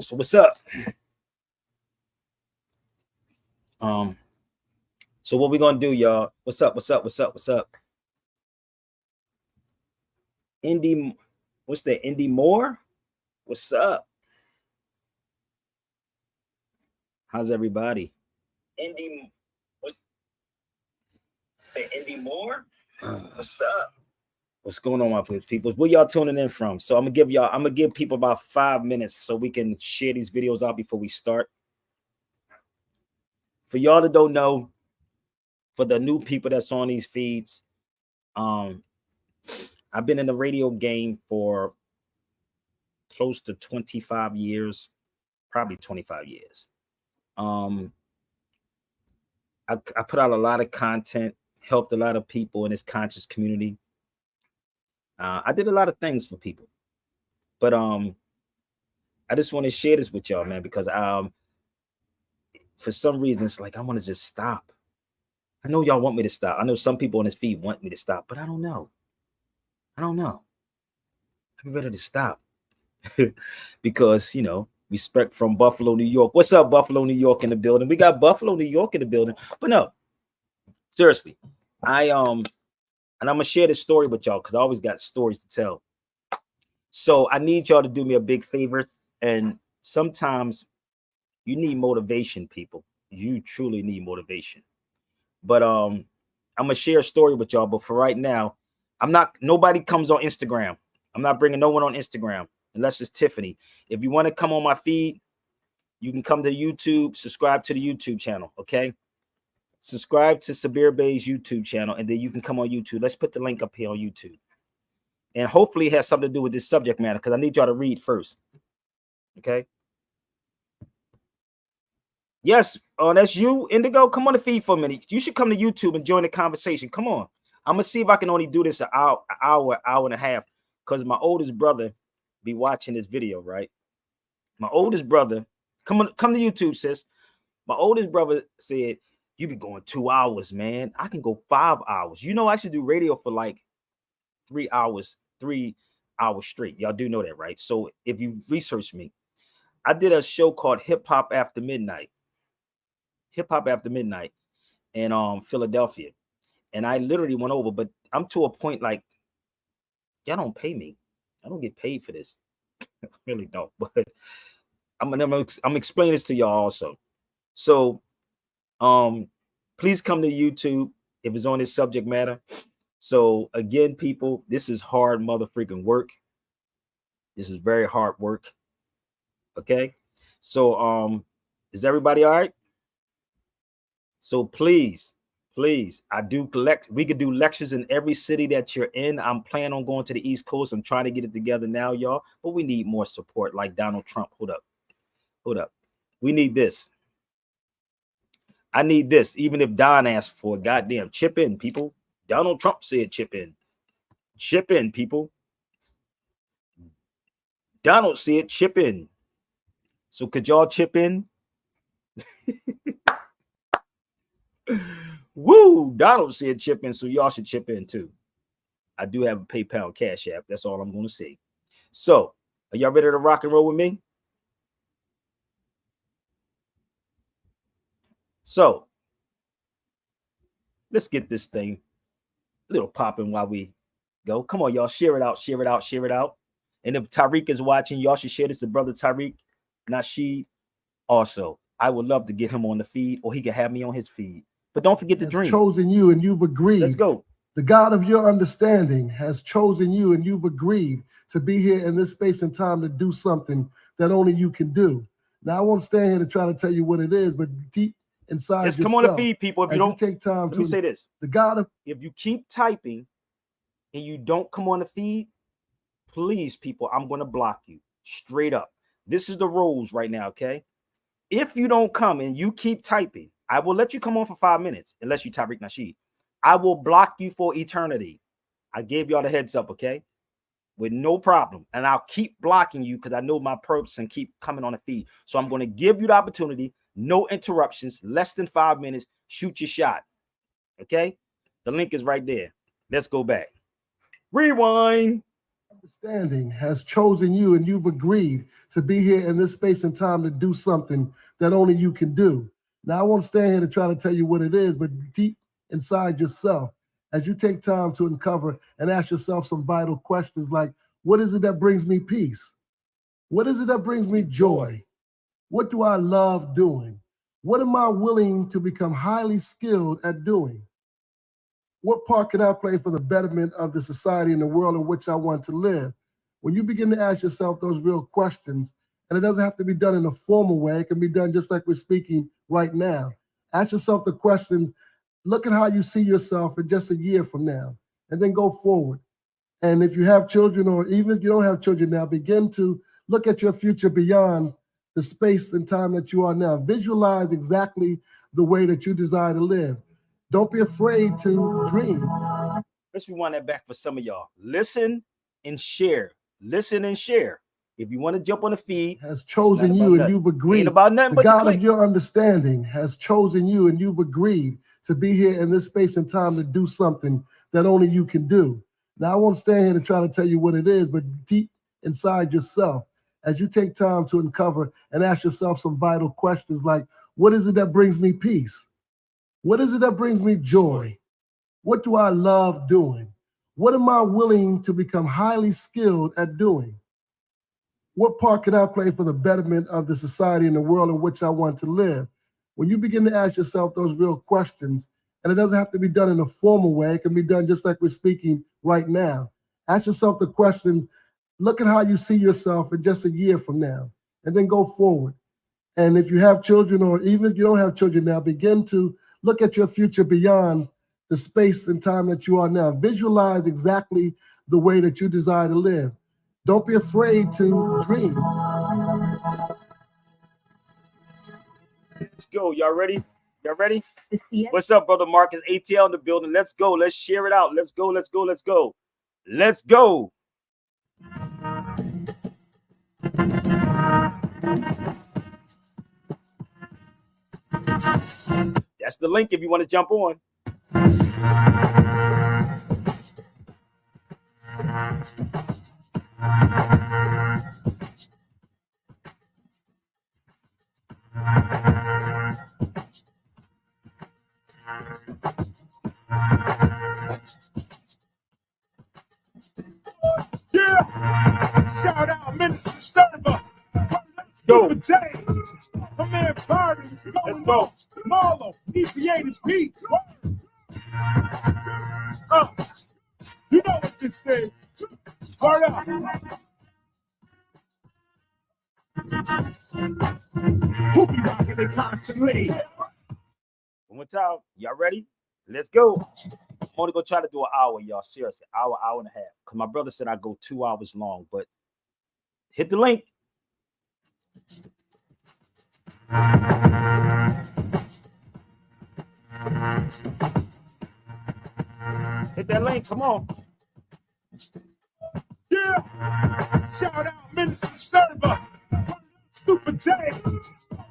So what's up? So what we gonna do, y'all? What's up? Indy, what's that? Indy Moore? What's up? How's everybody? Indy, what's the Indy Moore? What's up? What's going on, my people? Where y'all tuning in from? So I'm gonna give people about 5 minutes so we can share these videos out before we start. For y'all that don't know, for the new people that's on these feeds, I've been in the radio game for close to 25 years, probably 25 years. I put out a lot of content, helped a lot of people in this conscious community. I did a lot of things for people, but I just want to share this with y'all, man, because for some reason it's like I want to just stop. I know y'all want me to stop. I know some people on this feed want me to stop, but I don't know. I'm ready to stop because respect from Buffalo, New York. What's up, Buffalo, New York in the building? We got Buffalo, New York in the building, but no, seriously, and I'm gonna share this story with y'all because I always got stories to tell. So I need y'all to do me a big favor. And sometimes you need motivation, people. You truly need motivation. But I'm gonna share a story with y'all. But for right now, nobody comes on Instagram. I'm not bringing no one on Instagram unless it's Tiffany. If you want to come on my feed, you can come to YouTube, subscribe to the YouTube channel. Okay. Subscribe to Sabir Bey's YouTube channel, and then you can come on YouTube. Let's put the link up here on YouTube. And hopefully it has something to do with this subject matter because I need y'all to read first. Okay. Yes, that's you, Indigo. Come on the feed for a minute. You should come to YouTube and join the conversation. Come on. I'm going to see if I can only do this an hour and a half because my oldest brother be watching this video, right? My oldest brother, come to YouTube, sis. My oldest brother said, you be going 2 hours, man. I can go 5 hours. I should do radio for like 3 hours straight. Y'all do know that, right? So if you research me, I did a show called Hip Hop After Midnight in Philadelphia. And I literally went over, but I'm to a point like, y'all don't pay me. I don't get paid for this. I really don't. But I'm explaining this to y'all also. So please come to YouTube if it's on this subject matter. So again, people, this is hard motherfucking work. This is very hard work. Okay. So is everybody all right? So please, I do collect. We could do lectures in every city that you're in. I'm planning on going to the East Coast. I'm trying to get it together now, y'all. But we need more support like Donald Trump. Hold up. We need this. I need this. Even if Don asked for it, goddamn, chip in, people. Donald Trump said chip in. Chip in, people. Donald said chip in. So could y'all chip in? Woo! Donald said chip in, so y'all should chip in too. I do have a PayPal and Cash App. That's all I'm going to say. So, are y'all ready to rock and roll with me? So, let's get this thing a little popping while we go. Come on, y'all. Share it out. And if Tariq is watching, y'all should share this to brother Tariq Nasheed. Also, I would love to get him on the feed, or he can have me on his feed. But don't forget to dream. Chosen you and you've agreed. Let's go. The God of your understanding has chosen you and you've agreed to be here in this space and time to do something that only you can do. Now, I won't stand here to try to tell you what it is, but deep inside just yourself, come on the feed, people. If you don't take time let me say this. The God of if you keep typing and you don't come on the feed, please, people, I'm going to block you straight up. This is the rules right now, okay? If you don't come and you keep typing, I will let you come on for 5 minutes, unless you Tariq Nasheed. I will block you for eternity. I gave y'all the heads up, okay? With no problem. And I'll keep blocking you because I know my purpose and keep coming on the feed. So I'm going to give you the opportunity. No interruptions. Less than 5 minutes. Shoot your shot. Okay? The link is right there. Let's go back. Rewind. Understanding has chosen you and you've agreed to be here in this space and time to do something that only you can do. Now, I won't stand here to try to tell you what it is, but deep inside yourself, as you take time to uncover and ask yourself some vital questions like, what is it that brings me peace? What is it that brings me joy? What do I love doing? What am I willing to become highly skilled at doing? What part can I play for the betterment of the society and the world in which I want to live? When you begin to ask yourself those real questions, and it doesn't have to be done in a formal way, it can be done just like we're speaking right now. Ask yourself the question, look at how you see yourself in just a year from now, and then go forward. And if you have children, or even if you don't have children now, begin to look at your future beyond the space and time that you are now. Visualize exactly the way that you desire to live. Don't be afraid to dream. Let's rewind that back for some of y'all. Listen and share. Listen and share. If you want to jump on the feed, has chosen you and you've agreed. Ain't about nothing the but God of your understanding has chosen you and you've agreed to be here in this space and time to do something that only you can do. Now, I won't stand here to try to tell you what it is, but deep inside yourself, as you take time to uncover and ask yourself some vital questions like, what is it that brings me peace? What is it that brings me joy? What do I love doing? What am I willing to become highly skilled at doing? What part can I play for the betterment of the society and the world in which I want to live? When you begin to ask yourself those real questions, and it doesn't have to be done in a formal way, it can be done just like we're speaking right now. Ask yourself the question, look at how you see yourself in just a year from now, and then go forward. And if you have children, or even if you don't have children now, begin to look at your future beyond the space and time that you are now. Visualize exactly the way that you desire to live. Don't be afraid to dream. Let's go. Y'all ready? Y'all ready? What's up, brother Marcus? ATL in the building. Let's go. Let's share it out. Let's go. Let's go. Let's go. Let's go. That's the link if you want to jump on. Yeah! Shout out Minister Server! Go! My man Barton's going on. Marlo, EPA to Pete. You know what this is. Word up. Who be rocking it constantly? One more time. Y'all ready? Let's go. I'm only gonna try to do an hour, y'all. Seriously, hour and a half. Because my brother said I go 2 hours long, but hit the link. Hit that link. Come on. Yeah. Shout out Minister Server. Super Day.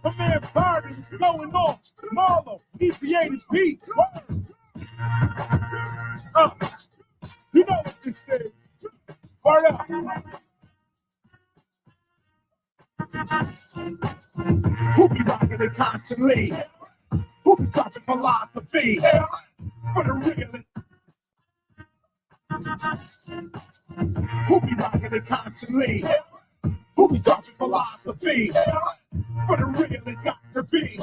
My man Barton's going on. Marlo, EPA to Pete. You know what this is. Word up. Who be rocking it constantly? Who be dropping philosophy? For the real. Who be rocking it constantly? Who be dropping philosophy? For the real, it got to be.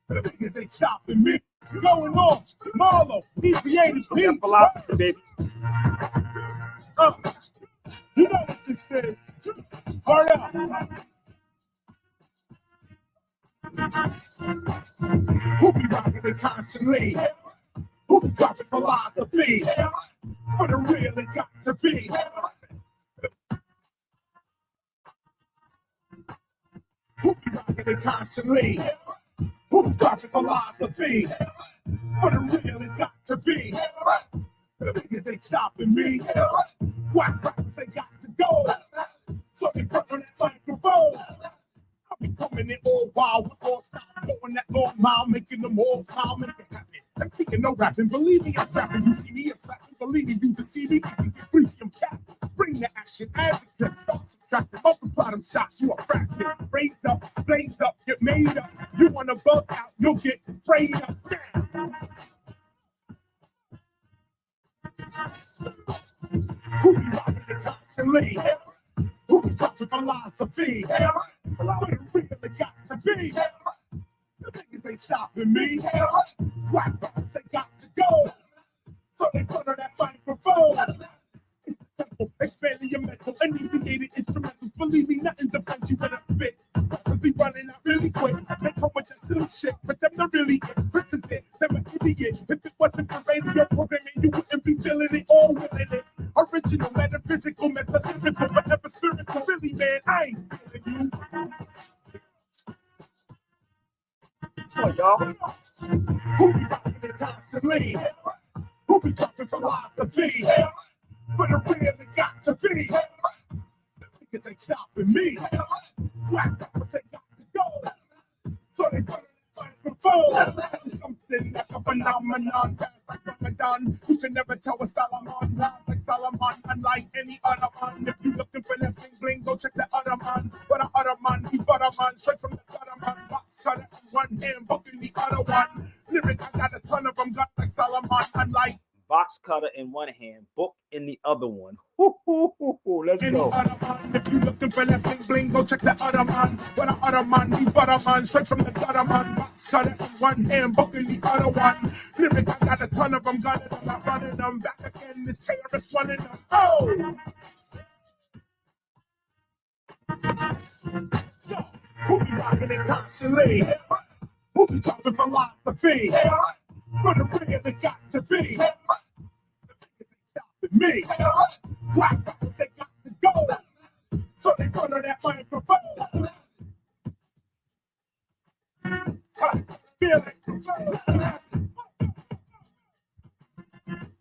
The niggas ain't stopping me. What's going on? Marlo, EPA to Pete. Philosophy, baby. You know what this is. Hurry up. Who be rocking it constantly? Who be dropping philosophy? For the real, it got to be. Who be rocking it constantly? Who be dropping philosophy? For the real, it got to be. The niggas ain't stopping me. Whack rappers, they got to go. So they put on that microphone. I be coming in all wild with all styles, going that long mile, making them all smile, make it happen. I'm thinking no rapping, believe me, I'm rapping. You see me, I'm slapping, believe me, you deceive me, you get greasy, I'm capping. Bring bring the action as the clip starts subtracting. Multiply them shots, you a fraction. Raise up, blaze up, get made up. You wanna bug out, you'll get sprayed up now. Who be rocking it constantly? Who be talking philosophy? What it really got to be? The niggas ain't stopping me. Black box, they got to go. So they put on that microphone. Expanding your mental, alleviated instrumentals. Believe me, nothing defends you when I spit. Cause we running out really quick. They come with that silly shit, but them not really represent them an idiot. If it wasn't for radio programming, you wouldn't be feeling it or willing it. Original, metaphysical, metaphysical, forever spiritual. Really, man, I ain't feeling you. Oh, y'all. Who be rocking it constantly? Who be talking philosophy? But it really got to be. The niggas ain't stopping me. Black rappers ain't got to go. So they put it in the microphone. It's something like a phenomenon. That's like Ramadan. You can never tell a Solomon. Not like Solomon, unlike any other man. If you looking for that bling bling, go check the other man. But the other man, he butter man. Straight from the gutter man. Box cutter in one hand, book in the other one. Lyric, I got a ton of them. Got like Solomon, unlike box cutter in one hand, book in the other one. Let's go. If you looking for that bling bling, go check the other man. But the other man, he butter man, straight from the gutter man. Box cutter in one hand, book in the other one. Lyric, I got a ton of them, got it, I'm not running them. Back again, it's terrorists running them. Oh! So, who be rocking it constantly? Who be talking philosophy? But it really got to be. Me, black rappers, they got to go. So they put on that microphone. Feel it.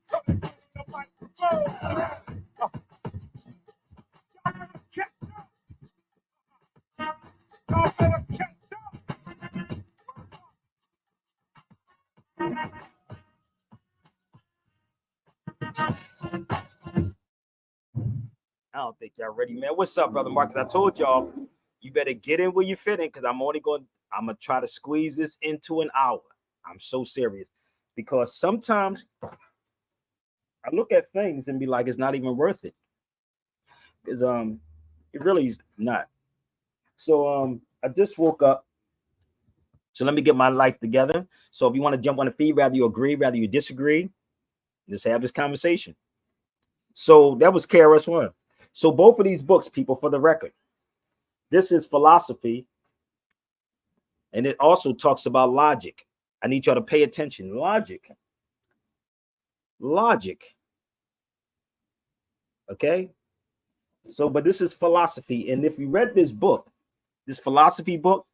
So they put on the microphone. Y'all better catch up. Y'all better catch I don't think y'all ready, man. What's up, brother Marcus? I told y'all you better get in where you fit in, because I'm gonna try to squeeze this into an hour. I'm so serious, because sometimes I look at things and be like, it's not even worth it, because it really is not. So I just woke up, so let me get my life together. So if you want to jump on the feed, rather you agree, rather you disagree, let's have this conversation. So that was KRS-One. So both of these books, people, for the record, this is philosophy, and it also talks about logic. I need y'all to pay attention. Logic. Okay? So, but this is philosophy. And if you read this book, this philosophy book,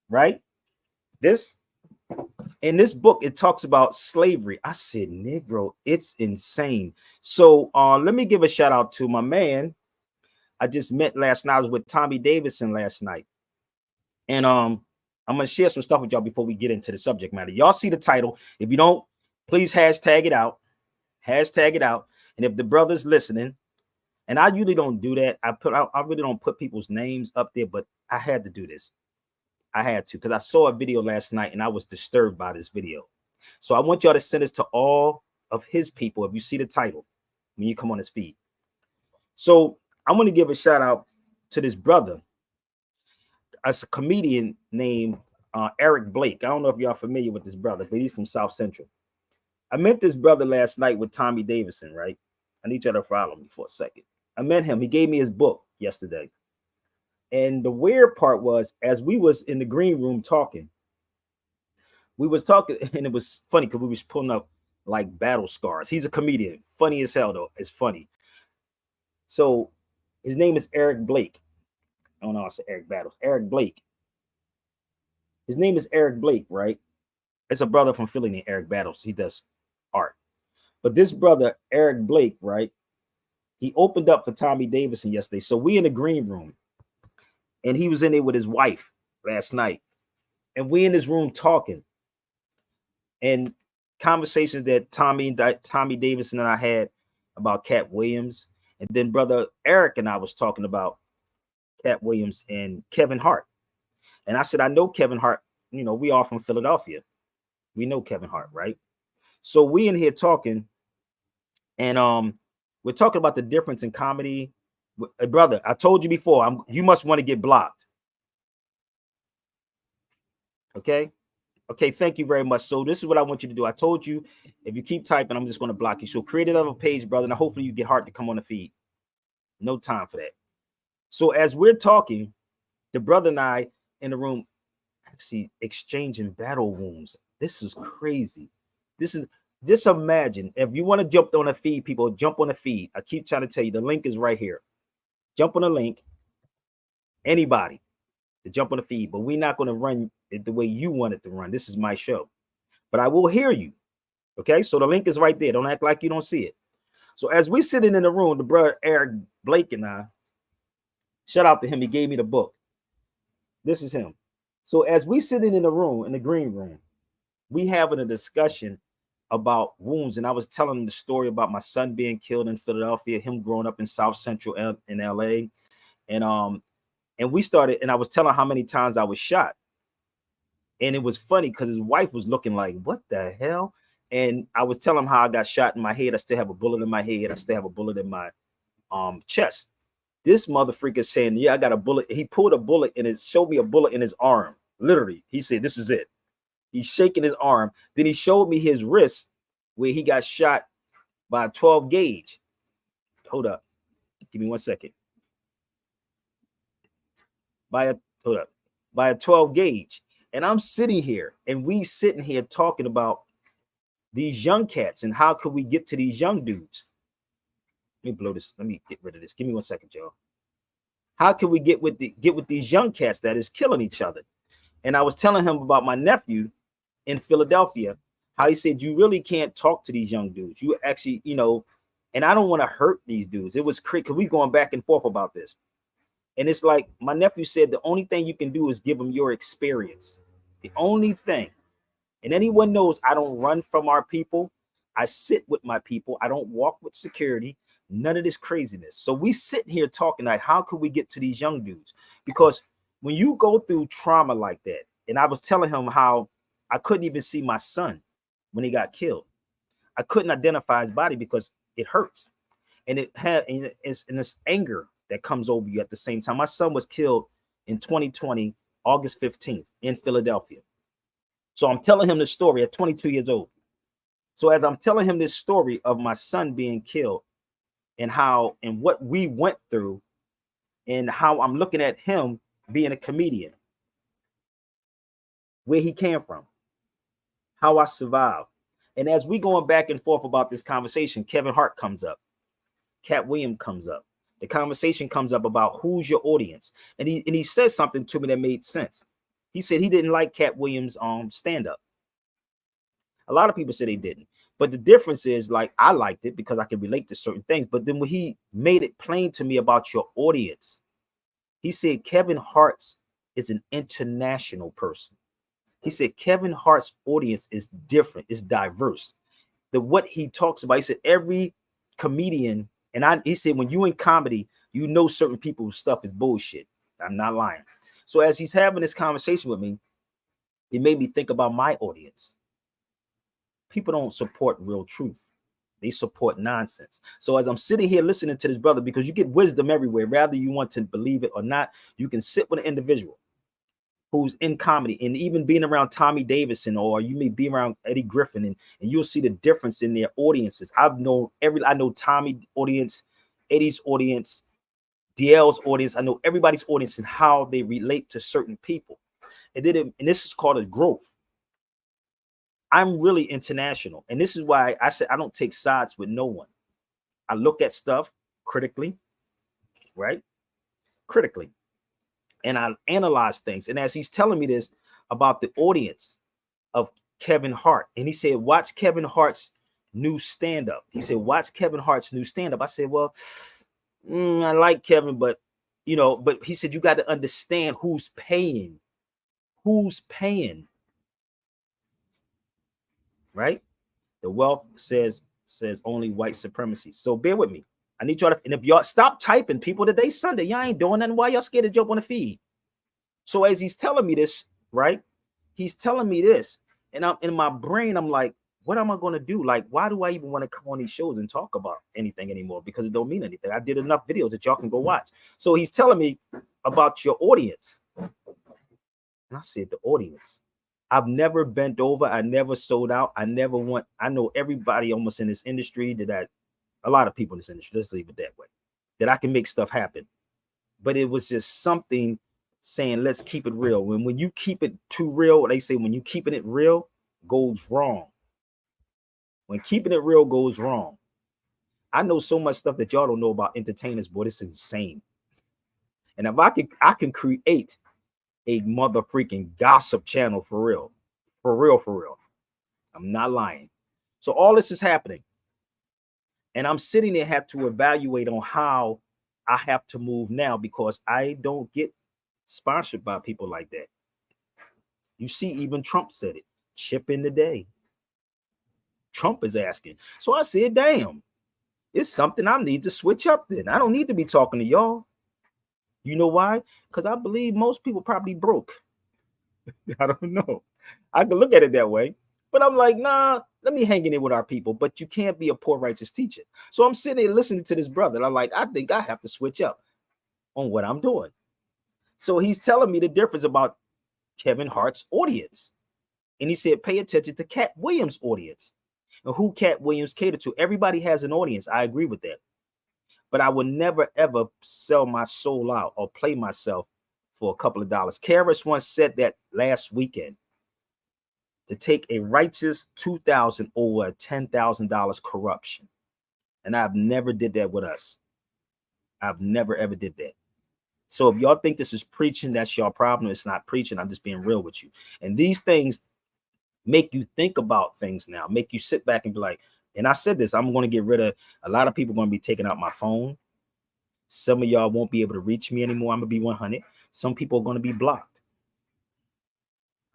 right? In this book, it talks about slavery. I said, Negro, it's insane. So let me give a shout out to my man I just met last night. I was with Tommy Davidson last night. And I'm going to share some stuff with y'all before we get into the subject matter. Y'all see the title. If you don't, please hashtag it out. Hashtag it out. And if the brother's listening, and I usually don't do that. I really don't put people's names up there, but I had to do this. I had to, because I saw a video last night and I was disturbed by this video. So I want y'all to send this to all of his people if you see the title when you come on his feed. So I'm going to give a shout out to this brother, a comedian named Eric Blake. I don't know if y'all familiar with this brother, but he's from South Central. I met this brother last night with Tommy Davidson, right? I need y'all to follow me for a second. I met him. He gave me his book yesterday. And the weird part was, as we was in the green room talking, and it was funny because we was pulling up like battle scars. He's a comedian, funny as hell though. It's funny. So his name is Eric Blake. I don't know. I said Eric Battles. Eric Blake. His name is Eric Blake, right? It's a brother from Philly named Eric Battles. He does art. But this brother, Eric Blake, right? He opened up for Tommy Davidson yesterday. So we in the green room. And he was in there with his wife last night. And we in this room talking. And conversations that Tommy Davidson and I had about Cat Williams, and then brother Eric and I was talking about Cat Williams and Kevin Hart. And I said, I know Kevin Hart, you know, we all from Philadelphia. We know Kevin Hart, right? So we in here talking, and we're talking about the difference in comedy. Brother, I told you before, you must want to get blocked. Okay. Okay, thank you very much. So this is what I want you to do. I told you, if you keep typing, I'm just going to block you. So create another page, brother, and hopefully you get Hart to come on the feed. No time for that. So as we're talking, the brother and I in the room actually exchanging battle wounds. This is crazy. This is, just imagine, if you want to jump on the feed, people, jump on the feed. I keep trying to tell you, the link is right here. Jump on the link. Anybody to jump on the feed, but we're not going to run it the way you want it to run. This is my show, but I will hear you. Okay, so the link is right there. Don't act like you don't see it. So as we sitting in the room, the brother Eric Blake and I, shout out to him, he gave me the book. This is him. So as we sitting in the room, in the green room, we having a discussion about wounds, and I was telling him the story about my son being killed in Philadelphia, him growing up in South Central in LA, and we started, and I was telling how many times I was shot. And it was funny because his wife was looking like, what the hell? And I was telling him how I got shot in my head. I still have a bullet in my head. I still have a bullet in my chest. This motherfucker saying, yeah, I got a bullet. He pulled a bullet and it showed me a bullet in his arm. Literally, he said, this is it. He's shaking his arm. Then he showed me his wrist where he got shot by a 12 gauge. Hold up. Give me 1 second. By a 12 gauge. And I'm sitting here, and we sitting here talking about these young cats and how could we get to these young dudes. Let me blow this. Let me get rid of this. Give me 1 second, y'all. How can we get with these young cats that is killing each other? And I was telling him about my nephew in Philadelphia, how he said, you really can't talk to these young dudes. You actually, you know, and I don't want to hurt these dudes. It was crazy because we going back and forth about this. And it's like my nephew said, the only thing you can do is give them your experience. The only thing. And anyone knows I don't run from our people. I sit with my people. I don't walk with security. None of this craziness. So we sit here talking like, how could we get to these young dudes? Because when you go through trauma like that, and I was telling him how I couldn't even see my son when he got killed. I couldn't identify his body because it hurts. And it's this anger that comes over you at the same time. My son was killed in 2020, August 15th in Philadelphia. So I'm telling him this story at 22 years old. So as I'm telling him this story of my son being killed and how and what we went through and how I'm looking at him being a comedian, where he came from, how I survived. And as we going back and forth about this conversation, Kevin Hart comes up. Cat Williams comes up. The conversation comes up about who's your audience. And he says something to me that made sense. He said he didn't like Cat Williams' stand-up. A lot of people said they didn't. But the difference is, like, I liked it because I could relate to certain things. But then when he made it plain to me about your audience, he said Kevin Hart is an international person. He said Kevin Hart's audience is different, it's diverse. What he talks about, he said every comedian, and he said when you in comedy, you know certain people's stuff is bullshit. I'm not lying. So as he's having this conversation with me, it made me think about my audience. People don't support real truth. They support nonsense. So as I'm sitting here listening to this brother, because you get wisdom everywhere, rather you want to believe it or not, you can sit with an individual who's in comedy, and even being around Tommy Davidson, or you may be around Eddie Griffin, and you'll see the difference in their audiences. I know Tommy audience, Eddie's audience, DL's audience. I know everybody's audience and how they relate to certain people. And this is called a growth. I'm really international. And this is why I said I don't take sides with no one. I look at stuff critically, right? Critically. And I analyze things. And as he's telling me this about the audience of Kevin Hart, and he said, watch Kevin Hart's new stand-up. He said, watch Kevin Hart's new stand-up. I said, well, I like Kevin, but but he said, you got to understand who's paying. Who's paying? Right? The wealth says says only white supremacy. So bear with me. I need y'all to, and if y'all stop typing people today, Sunday, y'all ain't doing nothing. Why y'all scared to jump on the feed? So as he's telling me this, right? He's telling me this, and I'm in my brain, I'm like, what am I going to do? Like, why do I even want to come on these shows and talk about anything anymore? Because it don't mean anything. I did enough videos that y'all can go watch. So he's telling me about your audience. And I said, the audience. I've never bent over. I never sold out. I know everybody almost in this industry a lot of people in this industry, let's leave it that way, that I can make stuff happen. But it was just something saying, let's keep it real. When you keep it too real, they say when you keeping it real goes wrong. When keeping it real goes wrong. I know so much stuff that y'all don't know about entertainers, boy. It's insane. And if I can create a mother freaking gossip channel for real. For real, for real. I'm not lying. So all this is happening. And I'm sitting there, have to evaluate on how I have to move now, because I don't get sponsored by people like that. You see, even Trump said it. Chip in the day. Trump is asking. So I said, damn, it's something I need to switch up then. I don't need to be talking to y'all. You know why? Because I believe most people probably broke. I don't know. I can look at it that way. But I'm like, nah, let me hang in there with our people. But you can't be a poor righteous teacher. So I'm sitting there listening to this brother. And I'm like, I think I have to switch up on what I'm doing. So he's telling me the difference about Kevin Hart's audience. And he said, pay attention to Cat Williams' audience. And who Cat Williams catered to. Everybody has an audience. I agree with that. But I would never, ever sell my soul out or play myself for a couple of dollars. Karis once said that last weekend. To take a righteous $2,000 over a $10,000 corruption. And I've never did that with us. I've never, ever did that. So if y'all think this is preaching, that's your problem. It's not preaching. I'm just being real with you. And these things make you think about things now, make you sit back and be like, and I said this, I'm going to get rid of a lot of people going to be taking out my phone. Some of y'all won't be able to reach me anymore. I'm going to be 100. Some people are going to be blocked.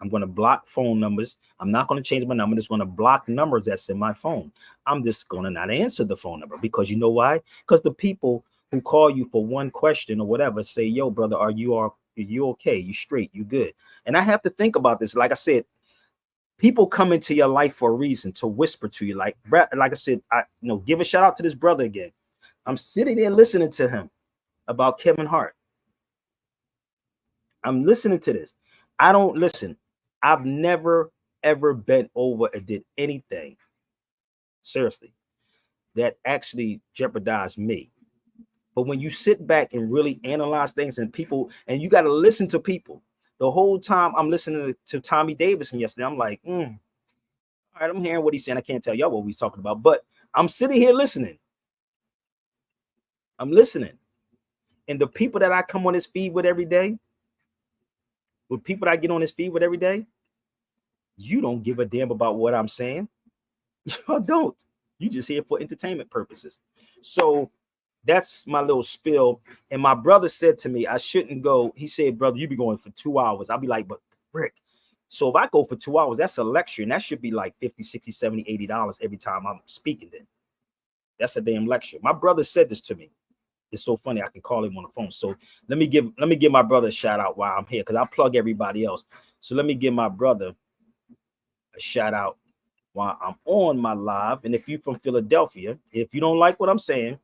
I'm going to block phone numbers. I'm not going to change my number. I'm just going to block numbers that's in my phone. I'm just going to not answer the phone number, because you know why? Because the people who call you for one question or whatever say, yo, brother, are you okay? You straight? You good? And I have to think about this. Like I said, people come into your life for a reason, to whisper to you. Like I said, give a shout out to this brother again. I'm sitting there listening to him about Kevin Hart. I'm listening to this. I don't listen. I've never, ever bent over and did anything, seriously, that actually jeopardized me. But when you sit back and really analyze things and people, and you got to listen to people. The whole time I'm listening to Tommy Davidson yesterday, I'm like, all right, I'm hearing what he's saying. I can't tell y'all what he's talking about, but I'm sitting here listening. I'm listening. And the people that I come on this feed with every day, with people that I get on this feed with every day, you don't give a damn about what I'm saying. Y'all don't. You just here for entertainment purposes. So that's my little spill. And my brother said to me, I shouldn't go. He said, brother, you be going for 2 hours. I'll be like, but Rick, so if I go for 2 hours, that's a lecture. And that should be like $50, $60, $70, $80 every time I'm speaking then. That's a damn lecture. My brother said this to me. It's so funny. I can call him on the phone. So let me give my brother a shout out while I'm here, because I plug everybody else. So let me give my brother a shout out while I'm on my live. And if you're from Philadelphia, if you don't like what I'm saying,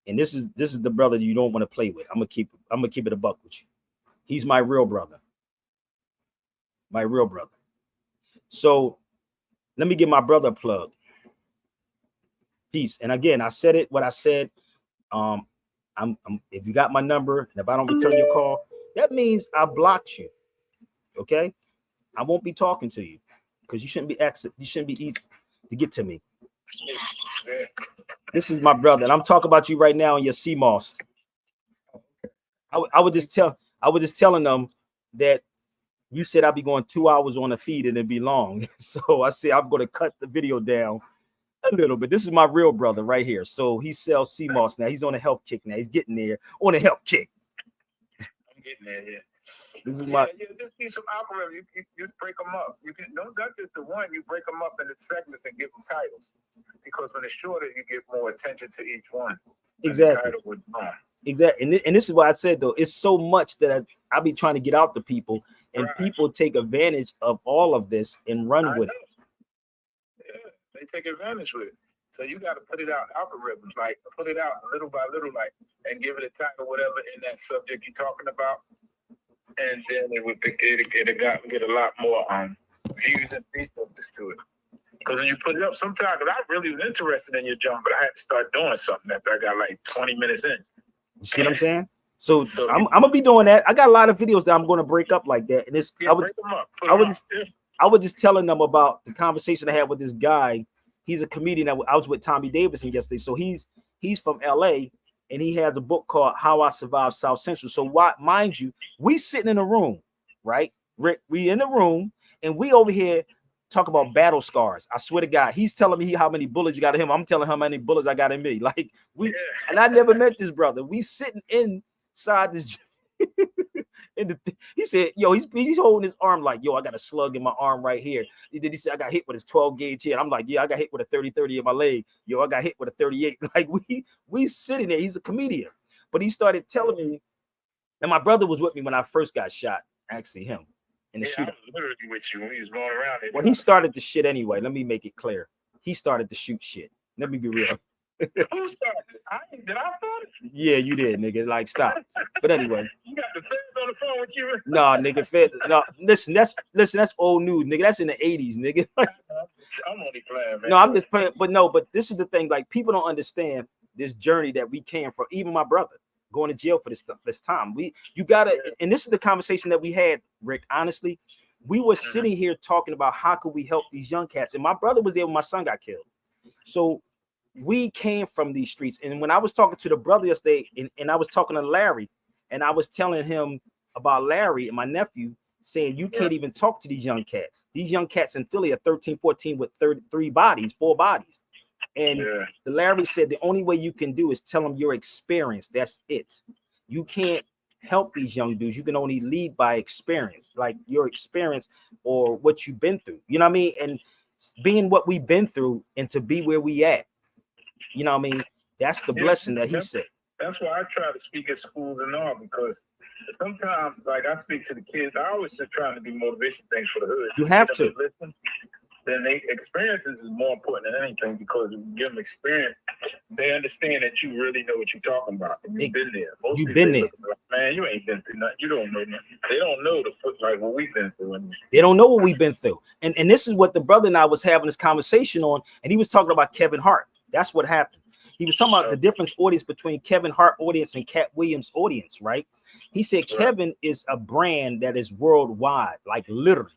and this is the brother you don't want to play with, I'm gonna keep it a buck with you. He's my real brother. My real brother. So let me give my brother a plug. Peace. And again, I said it, what I said. I'm if you got my number, and if I don't return your call, that means I blocked you. Okay? I won't be talking to you, because you shouldn't be easy to get to me. This is my brother, and I'm talking about you right now in your CMOS. I was just telling them that you said I'd be going 2 hours on the feed and it'd be long. So I said I'm going to cut the video down a little bit. This is my real brother right here. So he sells CMOS now. He's on a health kick now. He's getting there on a health kick. I'm getting there. Yeah. This is my. Yeah, just need some algorithm. You break them up. You can don't just the one. You break them up into segments and give them titles. Because when it's shorter, you get more attention to each one. Exactly. Exactly. And this is why I said though, it's so much that I be trying to get out to people, and people take advantage of all of this and run with it. Yeah, they take advantage with it. So you got to put it out algorithms, like put it out little by little, like, and give it a title, whatever in that subject you're talking about, and then it would get a lot more views and resources to it. Because when you put it up, sometimes I really was interested in your jump, but I had to start doing something after I got like 20 minutes in. You see what I'm saying? So I'm gonna be doing that. I got a lot of videos that I'm gonna break up like that, and it's I was just telling them about the conversation I had with this guy. He's a comedian. I was with Tommy Davidson yesterday. So he's from LA, and he has a book called How I Survived South Central. So why, mind you, we sitting in a room, right? Rick, we in the room, and we over here talk about battle scars. I swear to God, he's telling me how many bullets you got in him. I'm telling him how many bullets I got in me. Like and I never met this brother. We sitting inside this. He said, yo, he's holding his arm like, yo, I got a slug in my arm right here. He said, I got hit with his 12 gauge here. I'm like, yeah, I got hit with a 30-30 in my leg. Yo, I got hit with a 38. Like we sitting there. He's a comedian. But he started telling me, and my brother was with me when I first got shot, actually him. In the shooting. I was literally with you when he was going around. Well, he started the shit anyway. Let me make it clear. He started to shoot shit. Let me be real. Who started? Did I start it? Yeah, you did, nigga. Like, stop. But anyway. You got the feds on the phone with you? No, nigga. No, listen, that's old news, nigga. That's in the 80s, nigga. I'm only playing, man. No, I'm just playing. But this is the thing. Like, people don't understand this journey that we came from. Even my brother going to jail for this time. You gotta, and this is the conversation that we had, Rick. Honestly, we were sitting here talking about how could we help these young cats. And my brother was there when my son got killed. So we came from these streets. And when I was talking to the brother yesterday, and I was talking to Larry, and I was telling him about Larry and my nephew, saying you can't even talk to these young cats. These young cats in Philly are 13, 14 with 4 bodies. And the Larry said the only way you can do is tell them your experience. That's it. You can't help these young dudes. You can only lead by experience, like your experience or what you've been through. You know what I mean? And being what we've been through and to be where we at. You know what I mean? That's the blessing that he said. That's why I try to speak at schools and all, because sometimes, like, I speak to the kids. I always just trying to do motivation things for the hood. You have to listen. Then experiences is more important than anything, because if you give them experience, they understand that you really know what you're talking about. And you've been there. You've been there. Like, man, you ain't been through nothing. You don't know nothing. They don't know like what we've been through. They don't know what we've been through. And this is what the brother and I was having this conversation on, and he was talking about Kevin Hart. That's what happened. He was talking about the difference audience between Kevin Hart audience and Cat Williams audience, right? He said Kevin is a brand that is worldwide, like literally.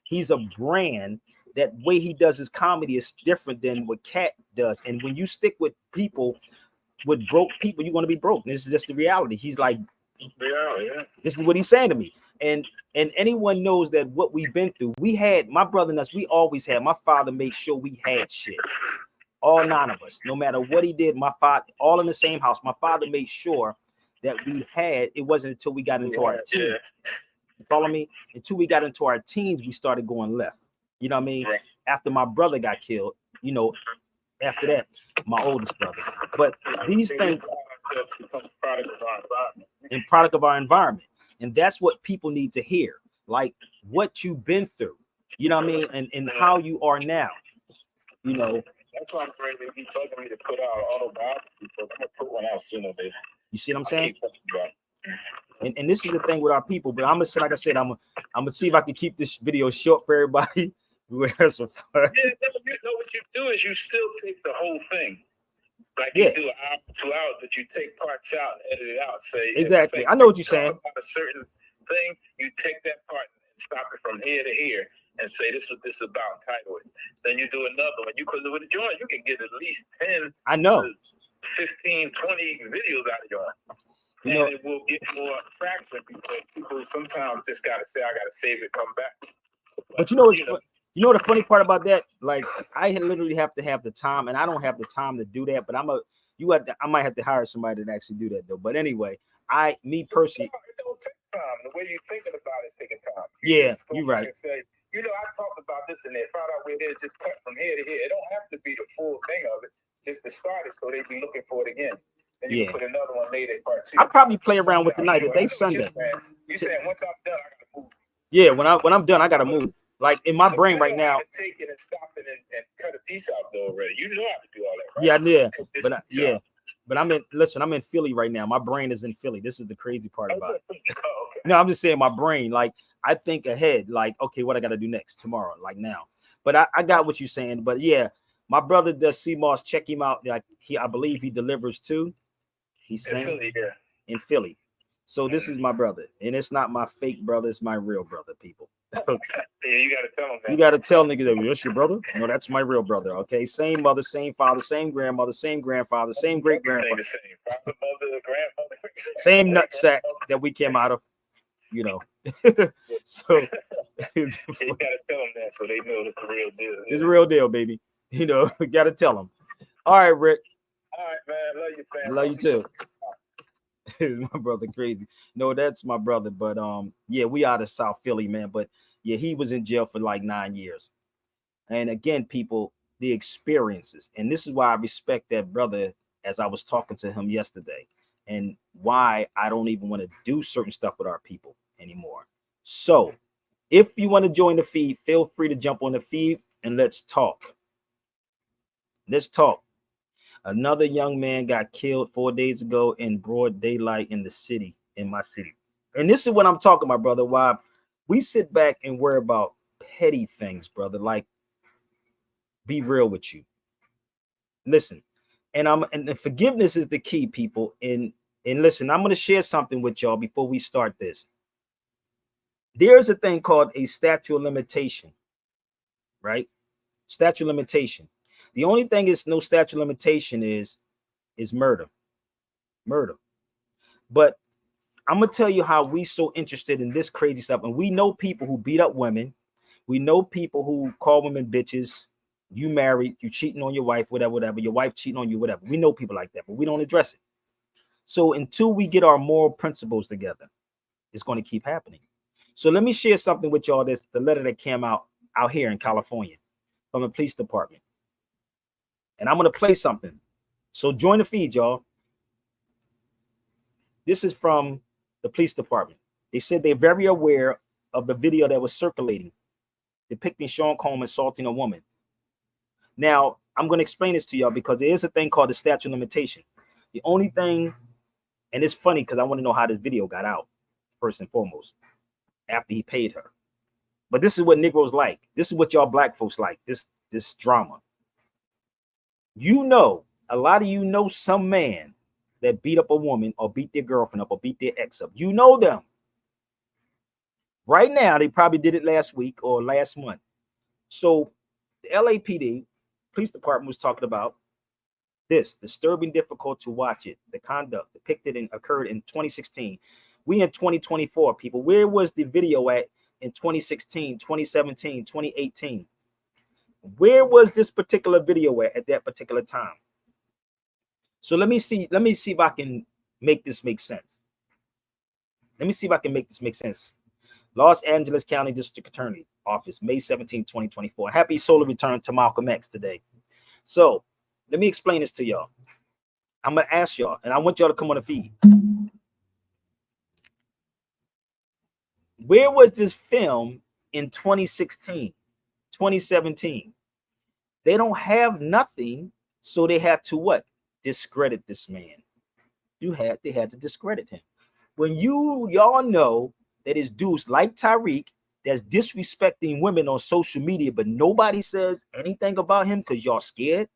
He's a brand. That way he does his comedy is different than what Cat does. And when you stick with people, with broke people, you're going to be broke. This is just the reality. He's like, this is what he's saying to me. And anyone knows that what we've been through, we had, my brother and us, we always had, my father made sure we had shit. All 9 of us, no matter what he did, my father, all in the same house, my father made sure that we had, it wasn't until we got into our teens. You follow me? Until we got into our teens, we started going left. You know what I mean? Right. After my brother got killed, you know, after that, my oldest brother. But these things and product of our environment. And that's what people need to hear. Like what you've been through. You know what I mean? And how you are now. You know. That's why I'm afraid they be bugging me to put out autobiography. So I'm gonna put one out sooner, baby. You see what I'm saying? And this is the thing with our people. But I'm gonna say, like I said, I'm gonna see if I can keep this video short for everybody. We have some fun. Yeah, you know what you do is you still take the whole thing. Like you do an hour, 2 hours, but you take parts out and edit it out. Say exactly. I know what you're saying. About a certain thing, you take that part and stop it from here to here and say this is what this is about, title it. Then you do another one. Because with a joint, you can get at least 10, I know, 15, 20 videos out of your. You know, and it will get more traction because people sometimes just gotta say, I gotta save it, come back. But you know, you know the funny part about that? Like I literally have to have the time, and I don't have the time to do that. But I might have to hire somebody to actually do that though. But anyway, me personally, it don't take time. The way you're thinking about it is taking time. Yeah, you're right. And say, I talked about this and they found out where they're just cut from here to here. It don't have to be the full thing of it, just to start it so they be looking for it again. And you can put another one later, part 2. I'll probably play around with the night. Today's Sunday. You said once I'm done, I gotta move. Yeah, when I'm done, I gotta move. Like in my brain right now. Take it and stop it and cut a piece out though already. You know how to do all that, right? Yeah, I did. But I'm in Philly right now. My brain is in Philly. This is the crazy part about it. Okay. No, I'm just saying my brain, like I think ahead, like, okay, what I gotta do next tomorrow, like now. But I got what you're saying. But yeah, my brother does CMOS. Check him out. Like I believe he delivers too. He's saying in Philly. So this is my brother, and it's not my fake brother, it's my real brother, people. Okay. Yeah, you gotta tell him that. You gotta tell niggas that that's your brother. No, that's my real brother. Okay, same mother, same father, same grandmother, same grandfather, same great grandfather, same nutsack that we came out of. So you gotta tell them that so they know it's the real deal. It's a real deal, baby. You gotta tell them. All right, Rick. All right, man. Love you, fam. Love you too. My brother crazy. No, that's my brother. But yeah, we out of South Philly, man. But yeah, he was in jail for like 9 years. And again, people, the experiences, and this is why I respect that brother as I was talking to him yesterday, and why I don't even want to do certain stuff with our people anymore. So if you want to join the feed, feel free to jump on the feed and let's talk. Let's talk. Another young man got killed 4 days ago in broad daylight in my city. And this is what I'm talking about, brother. Why we sit back and worry about petty things, brother. Like, be real with you. Listen, and the forgiveness is the key, people. And listen, I'm going to share something with y'all before we start this. There's a thing called a statute of limitation, right? Statute of limitation. The only thing is no statute of limitation is murder. Murder. But I'm going to tell you how we so interested in this crazy stuff. And we know people who beat up women. We know people who call women bitches. You married, you cheating on your wife, whatever. Your wife cheating on you, whatever. We know people like that, but we don't address it. So until we get our moral principles together, it's going to keep happening. So let me share something with y'all. That's the letter that came out here in California from the police department. And I'm going to play something. So join the feed, y'all. This is from the police department. They said they're very aware of the video that was circulating depicting Sean Combs assaulting a woman. Now, I'm going to explain this to y'all because there is a thing called the statute of limitation. The only thing, and it's funny because I want to know how this video got out, first and foremost, after he paid her. But this is what Negroes like. This is what y'all black folks like, this drama. A lot of you know some man that beat up a woman or beat their girlfriend up or beat their ex up. You know them. Right now, they probably did it last week or last month. So the LAPD police department was talking about this, disturbing, difficult to watch it. The conduct depicted and occurred in 2016. We in 2024, people. Where was the video at in 2016, 2017, 2018? Where was this particular video at that particular time? So let me see if I can make this make sense. Los Angeles County District Attorney Office, May 17, 2024. Happy solar return to Malcolm X today. So let me explain this to y'all. I'm going to ask y'all, and I want y'all to come on the feed. Where was this film in 2016, 2017? They don't have nothing, so they had to what? Discredit this man. They had to discredit him. When y'all know that it's dudes like Tariq that's disrespecting women on social media, but nobody says anything about him because y'all scared.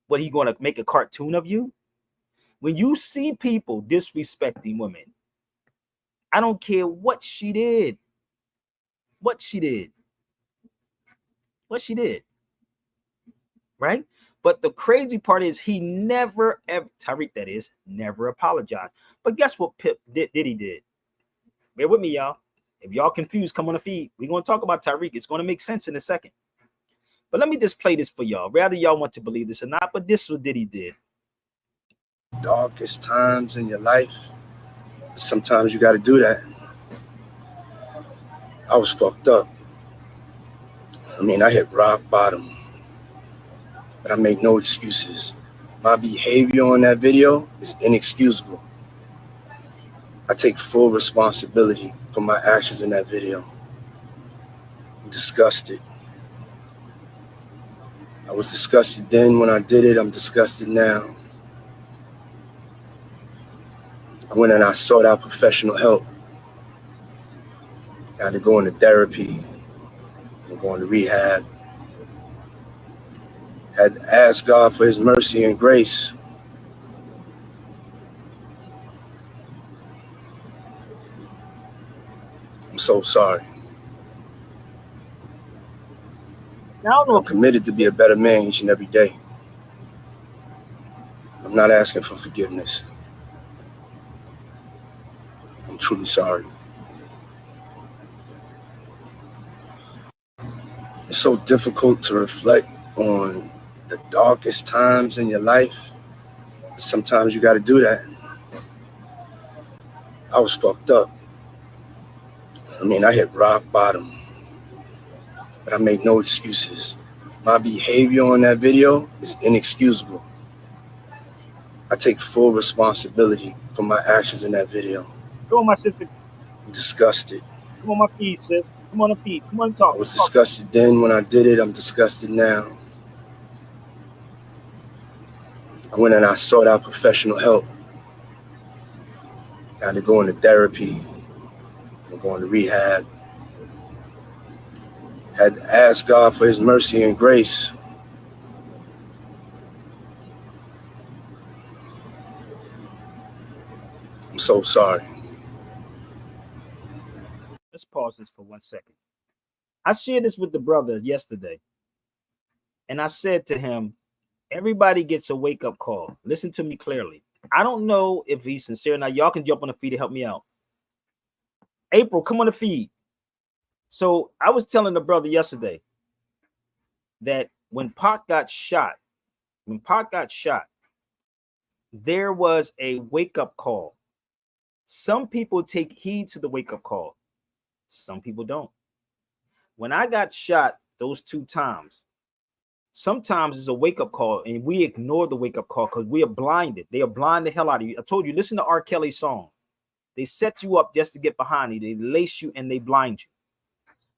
What, he gonna make a cartoon of you? When you see people disrespecting women, I don't care what she did. Right? But the crazy part is he never ever, Tariq that is, never apologized. But guess what Diddy did? Bear with me, y'all. If y'all confused, come on the feed. We're going to talk about Tariq. It's going to make sense in a second. But let me just play this for y'all. Rather y'all want to believe this or not, but this is what Diddy did. Darkest times in your life, Sometimes you got to do that. I was fucked up. I mean, I hit rock bottom, but I make no excuses. My behavior on that video is inexcusable. I take full responsibility for my actions in that video. I'm disgusted. I was disgusted then when I did it. I'm disgusted now. I went and I sought out professional help. I had to go into therapy and go into rehab. I had to ask God for his mercy and grace. I'm so sorry. I'm committed to be a better man each and every day. I'm not asking for forgiveness. I'm truly sorry. It's so difficult to reflect on the darkest times in your life. Sometimes you got to do that. I was fucked up. I mean, I hit rock bottom, but I make no excuses. My behavior on that video is inexcusable. I take full responsibility for my actions in that video. Come on, my sister. I'm disgusted. Come on, my feet, sis. Come on, the feet. Come on, talk. I was disgusted then when I did it. I'm disgusted now. I went and I sought out professional help. I had to go into therapy and go into rehab. I had to ask God for his mercy and grace. I'm so sorry. Let's pause this for 1 second. I shared this with the brother yesterday, and I said to him, everybody gets a wake-up call. Listen to me clearly. I don't know if he's sincere. Now, y'all can jump on the feed to help me out. April, come on the feed. So I was telling the brother yesterday that when Pac got shot, there was a wake-up call. Some people take heed to the wake-up call. Some people don't. When I got shot those 2 times, sometimes it's a wake-up call, and we ignore the wake-up call because we are blinded. They are blind the hell out of you. I told you, listen to R. Kelly's song. They set you up just to get behind you. They lace you and they blind you.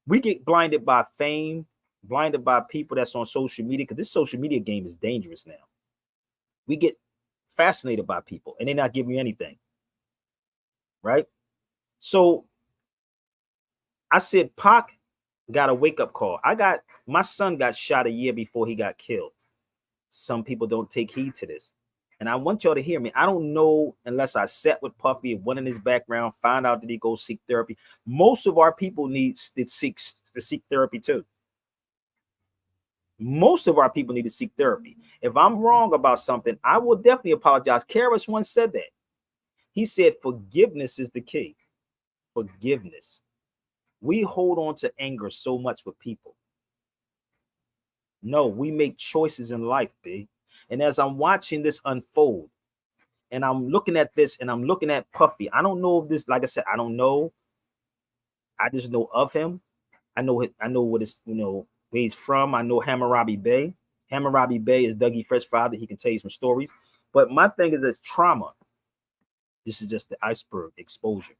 We get blinded by fame, blinded by people that's on social media, because this social media game is dangerous now. We get fascinated by people and they're not giving you anything. Right? So I said, Pac got a wake-up call. My son got shot a year before he got killed. Some people don't take heed to this. And I want y'all to hear me. I don't know unless I sat with Puffy and went in his background, found out that he goes seek therapy. Most of our people need to seek therapy too. Most of our people need to seek therapy. If I'm wrong about something, I will definitely apologize. Karis once said that. He said forgiveness is the key. Forgiveness. We hold on to anger so much with people. No, we make choices in life, B. And as I'm watching this unfold, and I'm looking at this, and I'm looking at Puffy, I don't know if this, like I said, I don't know. I just know of him. I know what his, where he's from. I know Hammurabi Bey. Hammurabi Bey is Dougie Fresh's father. He can tell you some stories. But my thing is that trauma. This is just the iceberg exposure.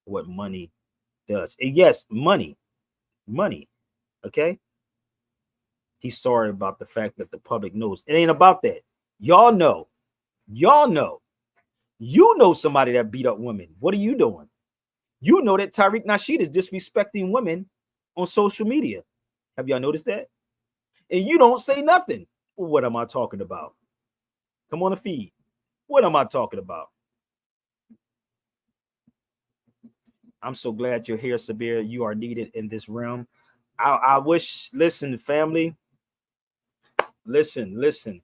What money does. And yes, money. Okay. He's sorry about the fact that the public knows. It ain't about that. Y'all know. You know somebody that beat up women. What are you doing? You know that Tariq Nasheed is disrespecting women on social media. Have y'all noticed that? And you don't say nothing. What am I talking about? Come on the feed. What am I talking about? I'm so glad you're here, Sabir. You are needed in this realm. I wish, listen, family. Listen.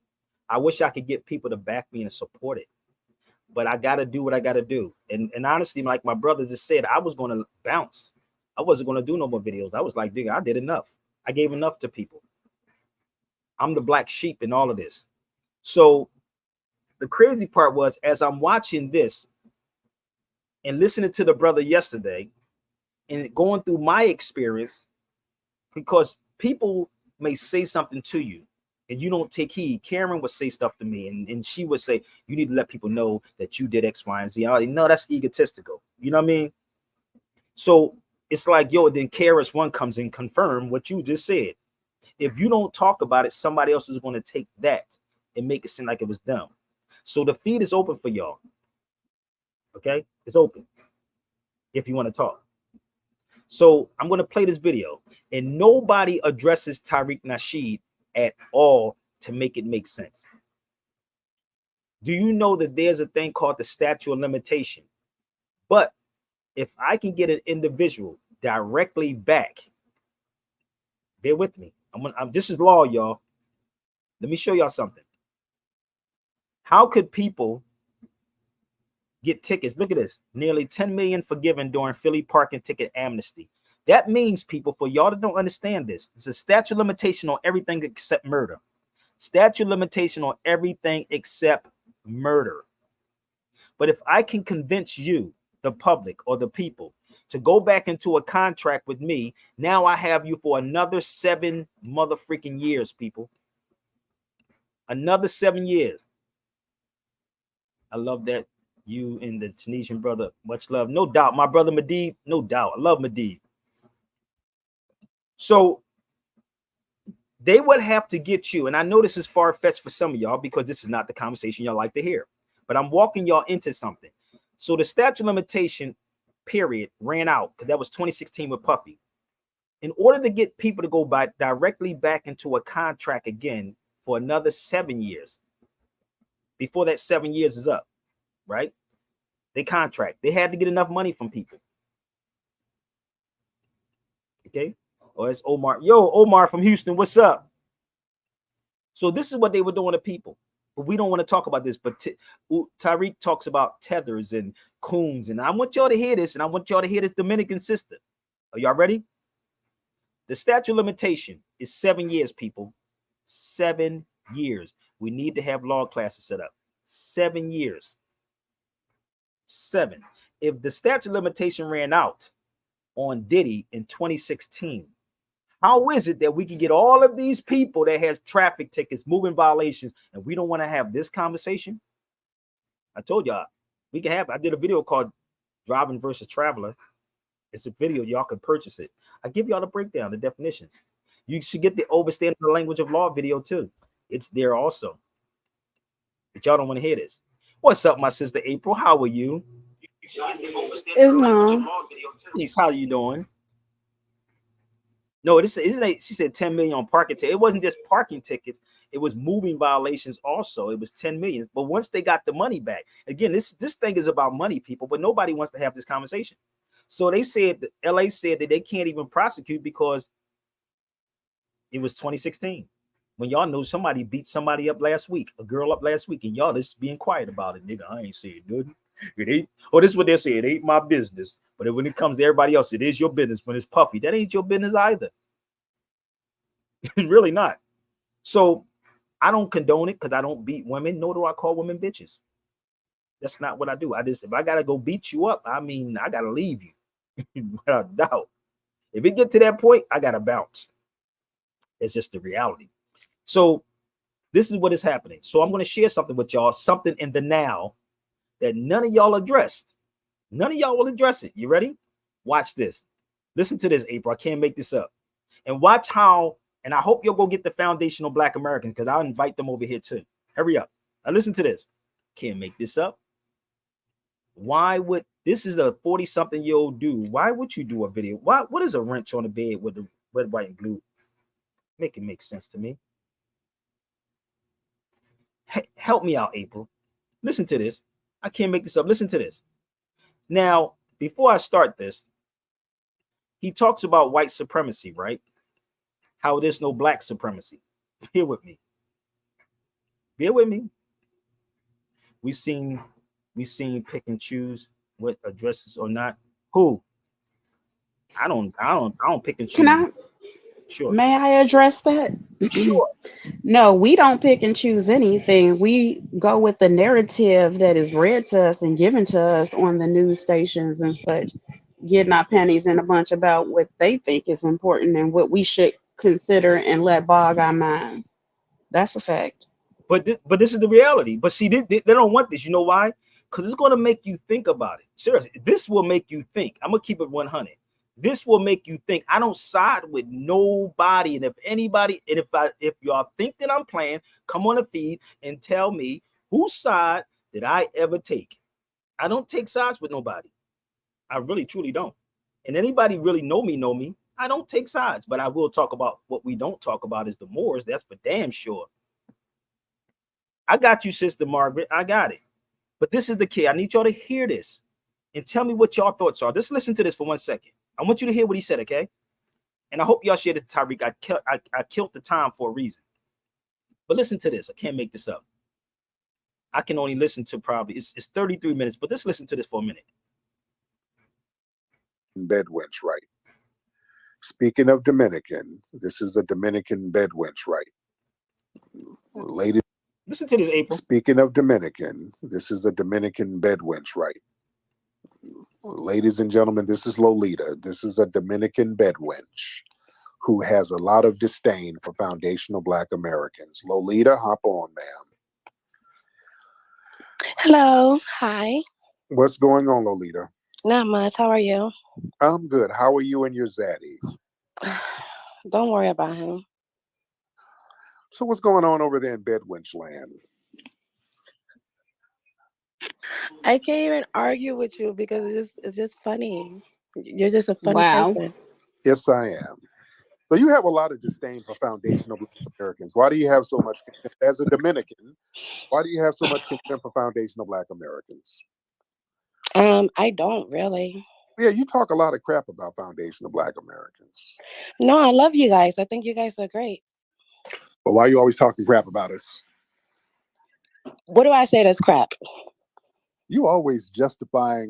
I wish I could get people to back me and support it. But I got to do what I got to do. And honestly, like my brother just said, I was going to bounce. I wasn't going to do no more videos. I was like, dude, I did enough. I gave enough to people. I'm the black sheep in all of this. So the crazy part was, as I'm watching this, and listening to the brother yesterday and going through my experience, because people may say something to you and you don't take heed. Karen would say stuff to me, and she would say, you need to let people know that you did X, Y, and Z. No, that's egotistical. You know what I mean? So it's like, yo, then KRS One comes and confirm what you just said. If you don't talk about it, somebody else is going to take that and make it seem like it was them. So the feed is open for y'all. Okay, it's open if you want to talk. So I'm going to play this video, and nobody addresses Tariq Nasheed at all to make it make sense. Do you know that there's a thing called the statute of limitation? But if I can get an individual directly back, bear with me. This is law, y'all. Let me show y'all something. How could people get tickets? Look at this. Nearly 10 million forgiven during Philly parking ticket amnesty. That means, people, for y'all that don't understand this, it's a statute of limitation on everything except murder. Statute of limitation on everything except murder. But if I can convince you, the public or the people, to go back into a contract with me, now I have you for another 7 motherfucking years, people. Another 7 years. I love that. You and the Tunisian brother, much love. No doubt. My brother Medib, no doubt. I love Medib. So they would have to get you, and I know this is far-fetched for some of y'all because this is not the conversation y'all like to hear, but I'm walking y'all into something. So the statute of limitation period ran out because that was 2016 with Puffy. In order to get people to go directly back into a contract again for another 7 years, before that 7 years is up, right? They contract. They had to get enough money from people. Okay. Oh, it's Omar. Yo, Omar from Houston. What's up? So this is what they were doing to people. But we don't want to talk about this. But Tariq talks about tethers and coons. And I want y'all to hear this. And I want y'all to hear this Dominican sister. Are y'all ready? The statute of limitation is 7 years, people. 7 years. We need to have law classes set up. 7 years. 7. If the statute of limitation ran out on Diddy in 2016, how is it that we can get all of these people that has traffic tickets, moving violations, and we don't want to have this conversation? I told y'all we can have. I did a video called Driving versus Traveler. It's a video, y'all can purchase it. I give y'all the breakdown, the definitions. You should get the Overstanding the Language of Law video too. It's there also. But y'all don't want to hear this. What's up, my sister April? How are you? Islam. Peace. How you doing? No, this isn't it. She said 10 million on parking tickets. It wasn't just parking tickets, it was moving violations also. It was 10 million. But once they got the money back, again, this thing is about money, people, but nobody wants to have this conversation. So they said that LA said that they can't even prosecute because it was 2016. When y'all know somebody beat somebody up last week, a girl up last week, and y'all just being quiet about it, nigga. I ain't saying nothing. It ain't. Oh, this is what they're saying. It ain't my business. But when it comes to everybody else, it is your business. When it's Puffy, that ain't your business either. It's really not. So I don't condone it because I don't beat women, nor do I call women bitches. That's not what I do. If I gotta go beat you up, I mean, I gotta leave you. Without doubt. If it get to that point, I gotta bounce. It's just the reality. So this is what is happening. So I'm going to share something with y'all, something in the now that none of y'all addressed. None of y'all will address it. You ready? Watch this. Listen to this, April. I can't make this up. And watch how, and I hope you'll go get the Foundational Black Americans because I'll invite them over here too. Hurry up. Now listen to this. Can't make this up. Why would, this is a 40-something-year-old dude. Why would you do a video? What is a wrench on the bed with the red, white, and blue? Make it make sense to me. Help me out, April. Listen to this. I can't make this up. Listen to this. Now, before I start this, he talks about white supremacy, right? How there's no black supremacy. Bear with me. Bear with me. We seen pick and choose what addresses or not. Who? I don't pick and choose. Sure. May I address that? Sure. No, we don't pick and choose anything. We go with the narrative that is read to us and given to us on the news stations and such, getting our panties in a bunch about what they think is important and what we should consider and let bog our minds. That's a fact. But this is the reality. But see, they don't want this. You know why? Because it's going to make you think about it. Seriously, this will make you think. I'm gonna keep it 100. This will make you think. I don't side with nobody, and if anybody, and if y'all think that I'm playing, come on the feed and tell me whose side did I ever take. I don't take sides with nobody. I really truly don't. And anybody really know me. I don't take sides, but I will talk about what we don't talk about is the Moors. That's for damn sure. I got you, Sister Margaret. I got it. But this is the key. I need y'all to hear this and tell me what y'all thoughts are. Just listen to this for 1 second. I want you to hear what he said, okay? And I hope y'all share this, Tariq. I killed the time for a reason. But listen to this. I can't make this up. I can only listen to probably, it's 33 minutes, but just listen to this for a minute. Bed wench, right? Speaking of Dominican, this is a Dominican bed wench, right? Ladies, listen to this, April. Speaking of Dominican, this is a Dominican bed wench, right? Ladies and gentlemen, this is Lolita. This is a Dominican bed wench who has a lot of disdain for foundational Black Americans. Lolita, hop on, ma'am. Hello. Hi. What's going on, Lolita? Not much. How are you? I'm good. How are you and your zaddy? Don't worry about him. So what's going on over there in Bedwench land? I can't even argue with you because it's just funny. You're just a funny Wow. person. Yes, I am. So you have a lot of disdain for foundational Black Americans. Why do you have so much contempt? As a Dominican, why do you have so much contempt for foundational Black Americans? I don't really. Yeah, you talk a lot of crap about foundational Black Americans. No, I love you guys. I think you guys are great. But why are you always talking crap about us? What do I say that's crap? You always justifying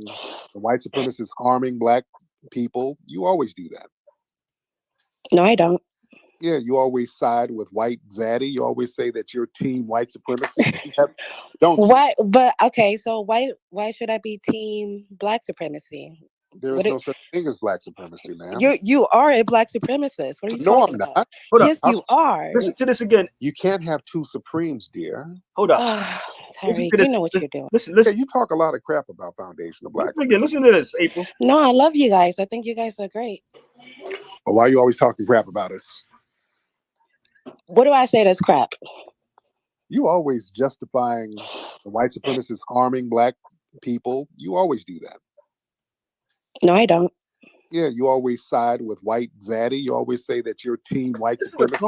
the white supremacists harming Black people. You always do that. No, I don't. Yeah, you always side with white zaddy. You always say that you're team white supremacy. Don't you? Why? But okay, so why should I be team Black supremacy? There is no such thing as Black supremacy, ma'am. You are a Black supremacist. What are you talking about? Not. Yes, you are. Listen to this again. You can't have two supremes, dear. Hold up. Tariq, you know what you're doing. Listen. Yeah, you talk a lot of crap about foundational Black. Listen to this, April. No, I love you guys. I think you guys are great. But why are you always talking crap about us? What do I say that's crap? You always justifying the white supremacists harming Black people. You always do that. No, I don't. Yeah, you always side with white zaddy. You always say that you're team white supremacy.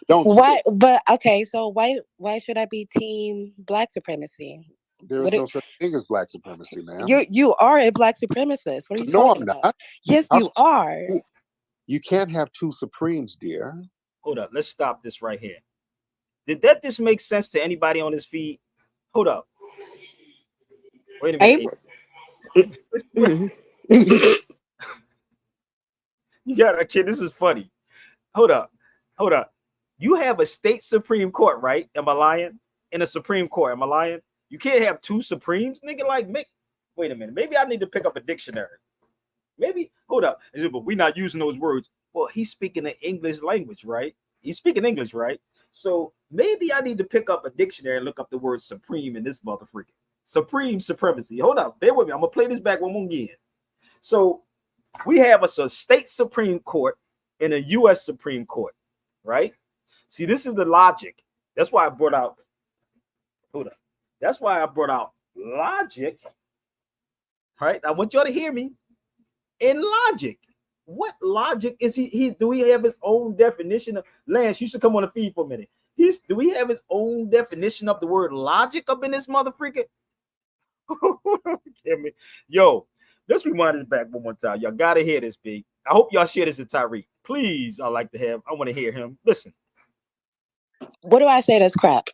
Don't you? Why? But okay, so why should I be team Black supremacy? There is no such thing as Black supremacy, ma'am. You are a Black supremacist. What are you talking about? Not. Yes, you are. You can't have two supremes, dear. Hold up. Let's stop this right here. Did that just make sense to anybody on this feed? Hold up. Wait a minute. You got a kid. This is funny. Hold up. You have a state Supreme Court, right? Am I lying? In a Supreme Court, am I lying? You can't have two Supremes, nigga. Like, wait a minute. Maybe I need to pick up a dictionary. Maybe. Hold up. But we're not using those words. Well, he's speaking the English language, right? He's speaking English, right? So maybe I need to pick up a dictionary and look up the word supreme in this motherfucker. Supreme supremacy. Hold up. Bear with me. I'm going to play this back one more again. So we have a state Supreme Court and a U.S. Supreme Court, right? See, this is the logic. That's why I brought out, That's why I brought out logic, right? I want y'all to hear me. In logic, what logic is he? Do he have his own definition of Lance? You should come on the feed for a minute. Do we have his own definition of the word logic up in this motherfucker? Yo, let's rewind this back one more time. Y'all gotta hear this, big. I hope y'all share this to Tariq. Please, I want to hear him. Listen. What do I say that's crap?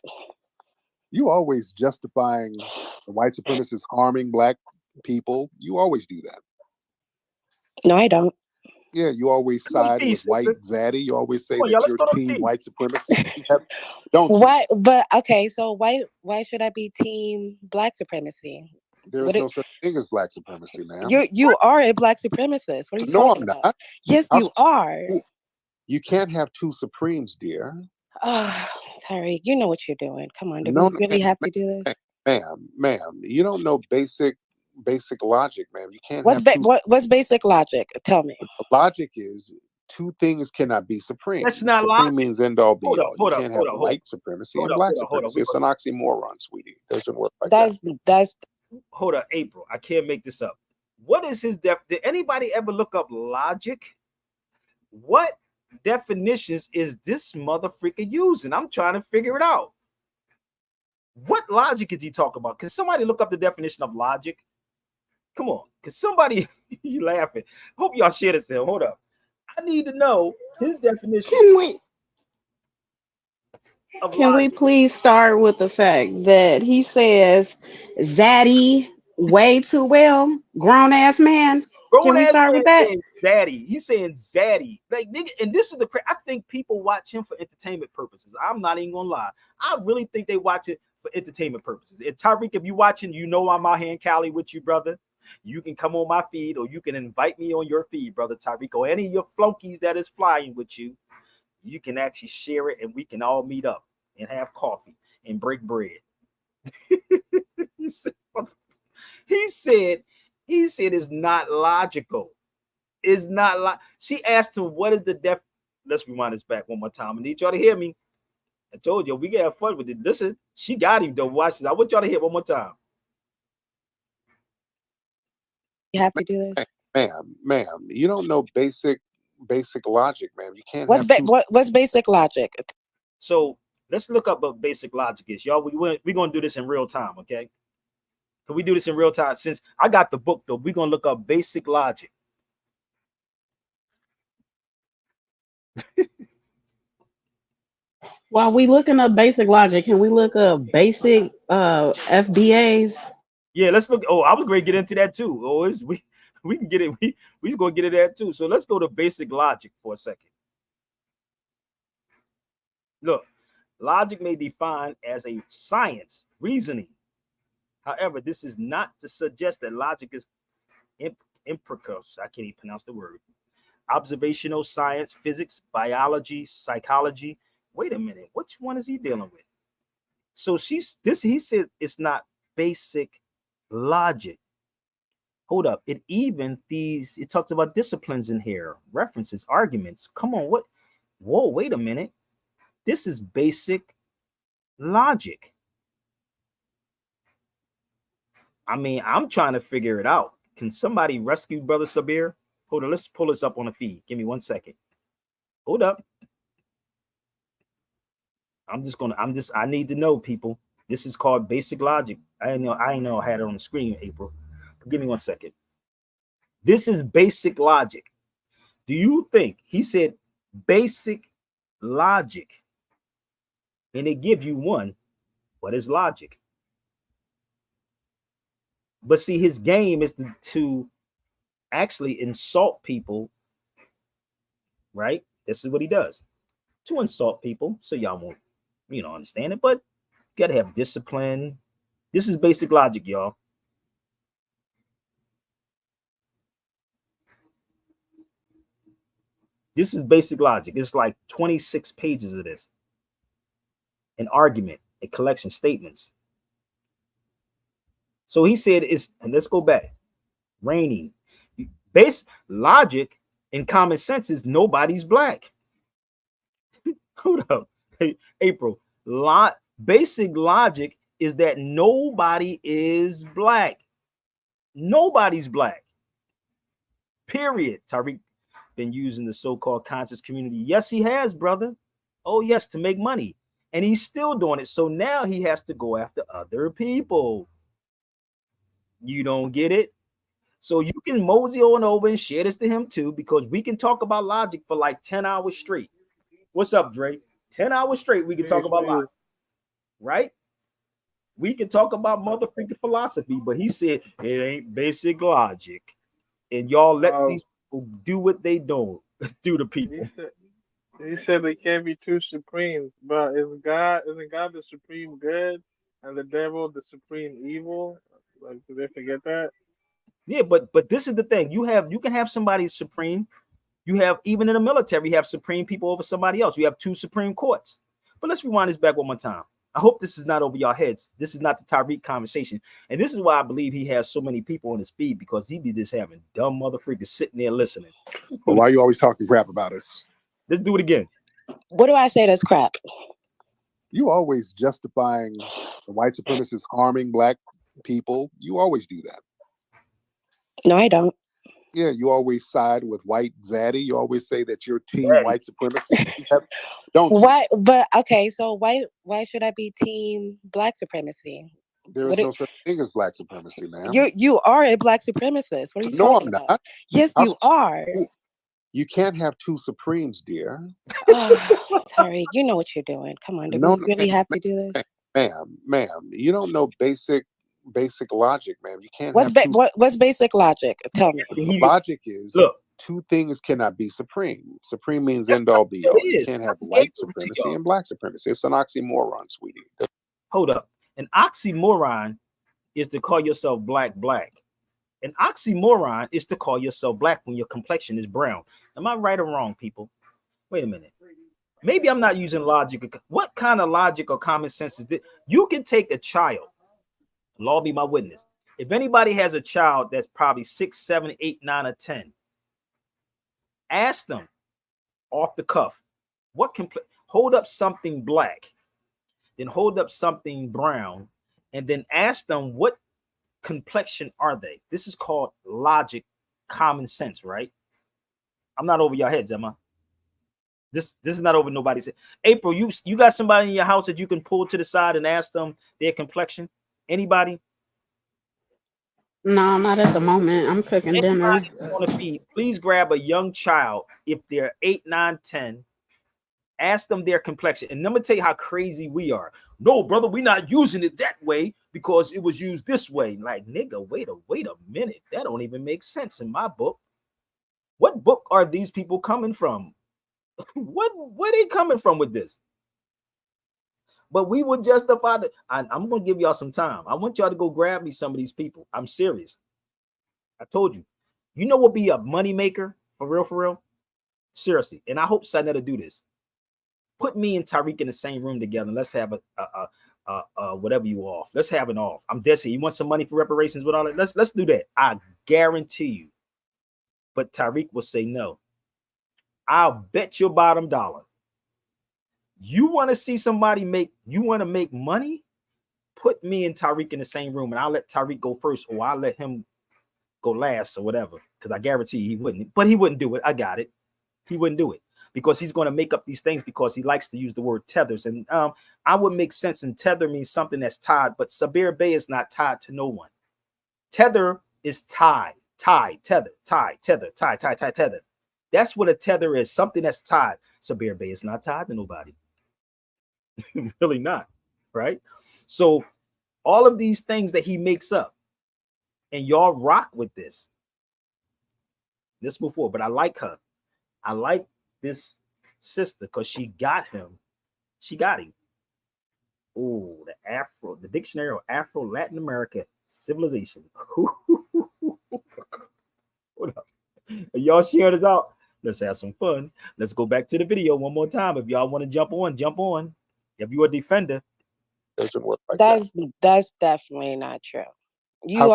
You always justifying the white supremacists harming Black people. You always do that. No, I don't. Yeah, you always Come on, side feed, with white sister. zaddy. You always say Come on, y'all. that Let's you're go to team feed. white supremacy, don't you? Why? But okay, so why should I be team black supremacy? There What is it, no such thing as black supremacy, ma'am. you are a black supremacist. What are you No, talking I'm about? not. Yes, How you are. You can't have two supremes, dear. Oh, Tariq, you know what you're doing. Come on, do No, we really have to do this? ma'am. You don't know basic logic, ma'am. You can't have two. What's basic logic? Tell me. Logic is two things cannot be supreme. That's not Supreme logic. means end all be Hold up, all. You hold up, can't hold have up, white supremacy hold and up, black hold up. supremacy. It's an oxymoron, sweetie. It doesn't work like That's that. Hold up, April. I can't make this up. What is his did anybody ever look up logic? What definitions is this motherfucker using? I'm trying to figure it out. What logic is he talking about? Can somebody look up the definition of logic? Come on. Can somebody you laughing? Hope y'all share this here. Hold up. I need to know his definition of Can we logic. please start with the fact that he says Zaddy way too well, grown ass man? Can Grown we ass start man with that? saying daddy. He's saying zaddy. Like nigga, and this is the I think people watch him for entertainment purposes. I'm not even gonna lie. I really think they watch it for entertainment purposes. And Tariq, if you watching, you know I'm out here in Cali with you, brother. You can come on my feed or you can invite me on your feed, brother Tariq, or any of your flunkies that is flying with you. You can actually share it and we can all meet up and have coffee and break bread. he said, he said it's not logical. It's not like she asked him, what is the def? Let's rewind this back one more time. I need y'all to hear me. I told you we can have fun with it. Listen, she got him though. Watch this. I want y'all to hear one more time. You have to do this. Ma'am, you don't know basic logic, ma'am. You can't have two. What's basic logic? So let's look up what basic logic is, y'all. We're gonna do this in real time, okay? Can we do this in real time? Since I got the book though, we're gonna look up basic logic. While we looking up basic logic, can we look up basic FBAs? Yeah, let's look. Oh, I was going to get into that too. Oh, we can get it. We going to get into that too. So let's go to basic logic for a second. Look, logic may be defined as a science, reasoning. However, this is not to suggest that logic is empirical. I can't even pronounce the word. Observational science, physics, biology, psychology. Wait a minute. Which one is he dealing with? So he said it's not basic logic. Hold up. It talks about disciplines in here, references, arguments. Come on, what? Whoa, wait a minute. This is basic logic. I mean, I'm trying to figure it out. Can somebody rescue Brother Sabir? Hold on, let's pull this up on the feed. Give me 1 second. Hold up. I need to know, people. This is called basic logic. I didn't know I had it on the screen, April. Give me 1 second. This is basic logic. Do you think he said basic logic? And they give you one. What is logic? But see, his game is to actually insult people, right? This is what he does. To insult people, so y'all won't, understand it. But you gotta have discipline. This is basic logic, y'all. This is basic logic. It's like 26 pages of this. An argument, a collection of statements. So he said and let's go back. Raining. Base logic and common sense is nobody's black. Hold up. Hey, April. Basic logic is that nobody is black. Nobody's black. Period. Tariq been using the so-called conscious community. Yes, he has, brother. Oh, yes, to make money. And he's still doing it. So now he has to go after other people. You don't get it? So you can mosey on over and share this to him too, because we can talk about logic for like 10 hours straight. What's up, Dre? 10 hours straight, we can talk about logic, right? We can talk about motherfucking philosophy, but he said it ain't basic logic. And y'all let these who do what they do to people. He said there can't be two supremes, but isn't God the supreme good and the devil the supreme evil? Like, do they forget that? Yeah, but this is the thing. You can have somebody supreme. You have, even in the military, you have supreme people over somebody else. You have two supreme courts. But let's rewind this back one more time. I hope this is not over your heads. This is not the Tariq conversation. And this is why I believe he has so many people on his feed, because he be just having dumb motherfuckers sitting there listening. But why are you always talking crap about us? Let's do it again. What do I say that's crap? You always justifying the white supremacists harming black people. You always do that. No, I don't. Yeah, you always side with white zaddy. You always say that you're team Zaddy. white supremacy. Don't you? Why? But okay, so why should I be team black supremacy? There is no such thing as black supremacy, ma'am. You are a black supremacist. What are you No, talking I'm about? not. Yes, you are. You can't have two supremes, dear. Oh, Tariq, you know what you're doing. Come on, do No, we really have to do this? Ma'am, you don't know basic logic, ma'am. You can't What's have two. what's basic logic? Tell me. Logic is, look, two things cannot be supreme. Supreme means end all be all. You can't have white supremacy and black supremacy. It's an oxymoron, sweetie. Hold up. An oxymoron is to call yourself black. An oxymoron is to call yourself black when your complexion is brown. Am I right or wrong, people? Wait a minute. Maybe I'm not using logic. What kind of logic or common sense is this? You can take a child. Law be my witness. If anybody has a child that's probably 6, 7, 8, 9, or 10, ask them off the cuff, hold up something black, then hold up something brown, and then ask them what complexion are they. This is called logic, common sense, right? I'm not over your heads, am I? This is not over nobody's head. April, you got somebody in your house that you can pull to the side and ask them their complexion? Anybody? No, not at the moment. I'm cooking dinner. Anybody on the feed, please grab a young child if they're 8, 9, 10. Ask them their complexion. And let me tell you how crazy we are. No, brother, we're not using it that way because it was used this way. Like, nigga, wait a minute. That don't even make sense in my book. What book are these people coming from? Where are they coming from with this? But we would justify that. I'm going to give y'all some time. I want y'all to go grab me some of these people. I'm serious. I told you. You know what be a money maker for real? Seriously. And I hope Sanetta do this. Put me and Tariq in the same room together. And let's have a whatever you off. Let's have an off. I'm dead serious. You want some money for reparations with all that? Let's do that. I guarantee you. But Tariq will say no. I'll bet your bottom dollar. You want to see somebody you want to make money? Put me and Tariq in the same room, and I'll let Tariq go first, or I'll let him go last, or whatever. Because I guarantee he wouldn't. But he wouldn't do it. I got it. He wouldn't do it because he's going to make up these things because he likes to use the word tethers. And I would make sense. And tether means something that's tied, but Sabir Bey is not tied to no one. Tether is tied, tether. That's what a tether is. Something that's tied. Sabir Bey is not tied to nobody. Really not, right? So all of these things that he makes up, and y'all rock with this before, but I like her. I like this sister because she got him. She got him. Oh, the dictionary of Afro Latin America civilization. Hold up. Are y'all sharing this out? Let's have some fun. Let's go back to the video one more time. If y'all want to jump on. If you're a defender, doesn't work like that. That's definitely not true. You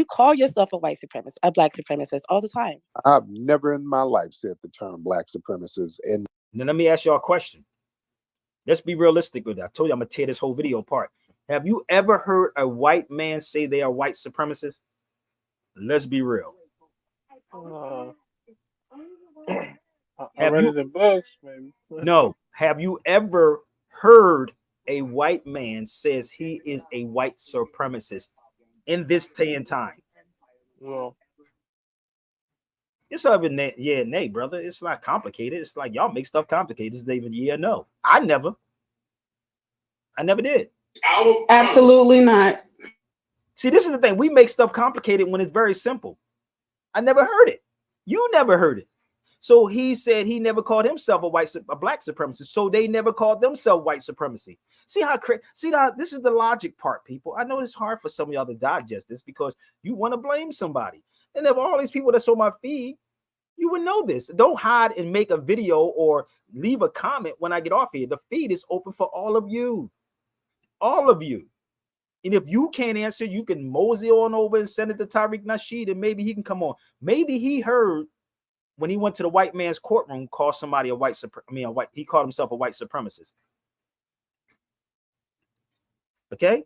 call yourself a white supremacist, a black supremacist all the time. I've never in my life said the term black supremacist. And now let me ask y'all a question. Let's be realistic with that. I told you I'm gonna tear this whole video apart. Have you ever heard a white man say they are white supremacists? Let's be real. I read it in books, maybe. No. Have you ever heard a white man says he is a white supremacist in this day and time? No. It's not even yeah, nay, brother. It's not complicated. It's like y'all make stuff complicated. It's not even yeah, no. I never did. Absolutely not. See, this is the thing. We make stuff complicated when it's very simple. I never heard it. You never heard it. So he said he never called himself a black supremacist. So they never called themselves white supremacy. See how this is the logic part, people. I know it's hard for some of y'all to digest this because you want to blame somebody. And if all these people that's on my feed, you would know this. Don't hide and make a video or leave a comment when I get off here. The feed is open for all of you. All of you. And if you can't answer, you can mosey on over and send it to Tariq Nasheed, and maybe he can come on. Maybe he heard when he went to the white man's courtroom, call somebody a white he called himself a white supremacist. Okay,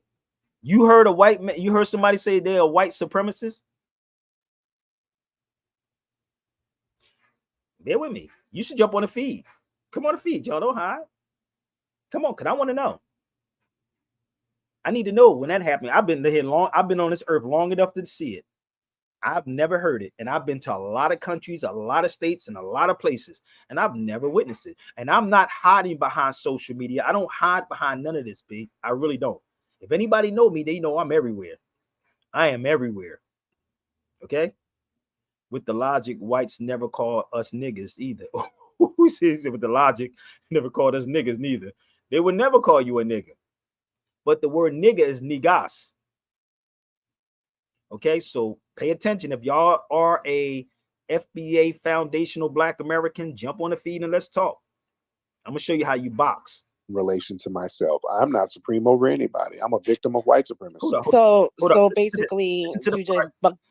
you heard a white man, you heard somebody say they're a white supremacist. Bear with me. You should jump on the feed. Come on the feed, y'all. Don't hide. Come on, cause I want to know. I need to know when that happened. I've been here long. I've been on this earth long enough to see it. I've never heard it. And I've been to a lot of countries, a lot of states, and a lot of places. And I've never witnessed it. And I'm not hiding behind social media. I don't hide behind none of this, B. I really don't. If anybody know me, they know I'm everywhere. I am everywhere. Okay? With the logic, whites never call us niggas either. Who says it with the logic? Never called us niggas neither. They would never call you a nigga. But the word nigga is nigas. Okay, so pay attention. If y'all are a FBA foundational Black American, jump on the feed and let's talk. I'm gonna show you how you box. In relation to myself, I'm not supreme over anybody. I'm a victim of white supremacy. So basically, you just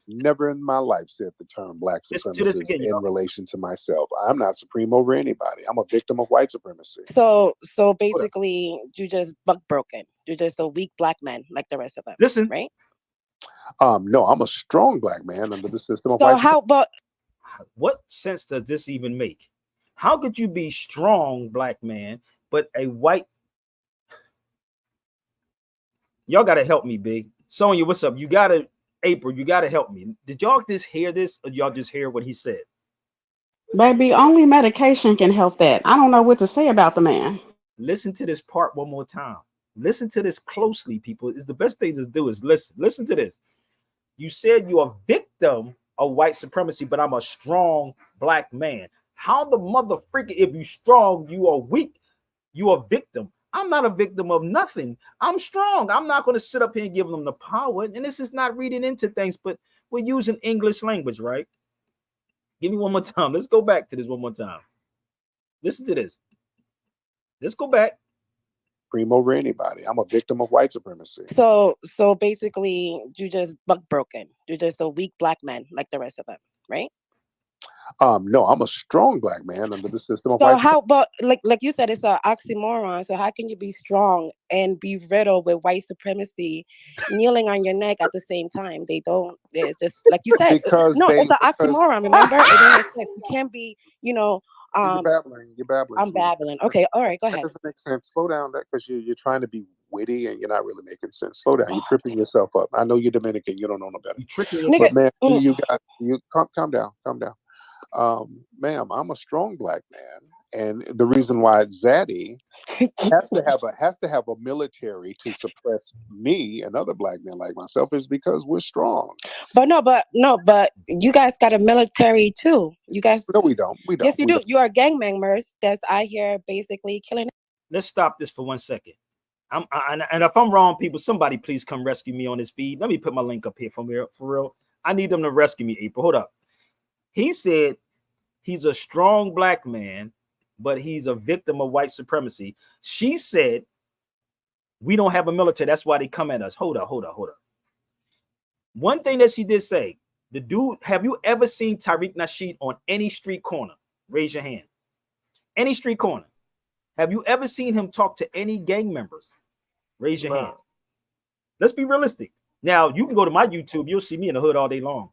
never in my life said the term black supremacist in relation to myself. I'm not supreme over anybody. I'm a victim of white supremacy. So basically, you just buck broken. You're just a weak black man like the rest of them. Listen, right? No, I'm a strong black man under the system of white supremacy. But what sense does this even make? How could you be strong black man, but a white? Y'all gotta help me, Big Sonya. What's up? April, you gotta help me. Did y'all just hear this, or y'all just hear what he said? Baby, only medication can help that. I don't know what to say about the man. Listen to this part one more time. Listen to this closely, people. It's the best thing to do is listen. Listen to this. You said you're a victim of white supremacy, but I'm a strong black man. How the mother freaking, if you strong, you are weak, you are a victim. I'm not a victim of nothing. I'm strong. I'm not going to sit up here and give them the power. And this is not reading into things, but we're using English language, right? Give me one more time. Let's go back to this one more time. Listen to this. Let's go back. Supreme over anybody. I'm a victim of white supremacy. So basically, you just buck broken. You're just a weak black man like the rest of them, right? No, I'm a strong black man under the system of white supremacy. But like you said, it's an oxymoron. So how can you be strong and be riddled with white supremacy kneeling on your neck at the same time? They don't. It's just like you said. It's an oxymoron. Remember, you can't be. You're babbling. I'm babbling. Okay, all right, go ahead. That doesn't make sense. Slow down, because you're trying to be witty and you're not really making sense. Slow down. You're tripping yourself up. I know you're Dominican. You don't know no better. But man, you calm down. Calm down. Ma'am, I'm a strong black man, and the reason why Zaddy has to have a military to suppress me and other black men like myself is because we're strong. But you guys got a military too. You guys? No, we don't. We don't. Yes, you do. You are gang members that's out here basically killing. Let's stop this for 1 second. And if I'm wrong, people, somebody please come rescue me on this feed. Let me put my link up here for real. I need them to rescue me. April, hold up. He said he's a strong black man, but he's a victim of white supremacy. She said we don't have a military. That's why they come at us. Hold up. One thing that she did say, the dude, have you ever seen Tariq Nasheed on any street corner? Raise your hand. Any street corner. Have you ever seen him talk to any gang members? Raise your hand. Let's be realistic. Now, you can go to my YouTube. You'll see me in the hood all day long.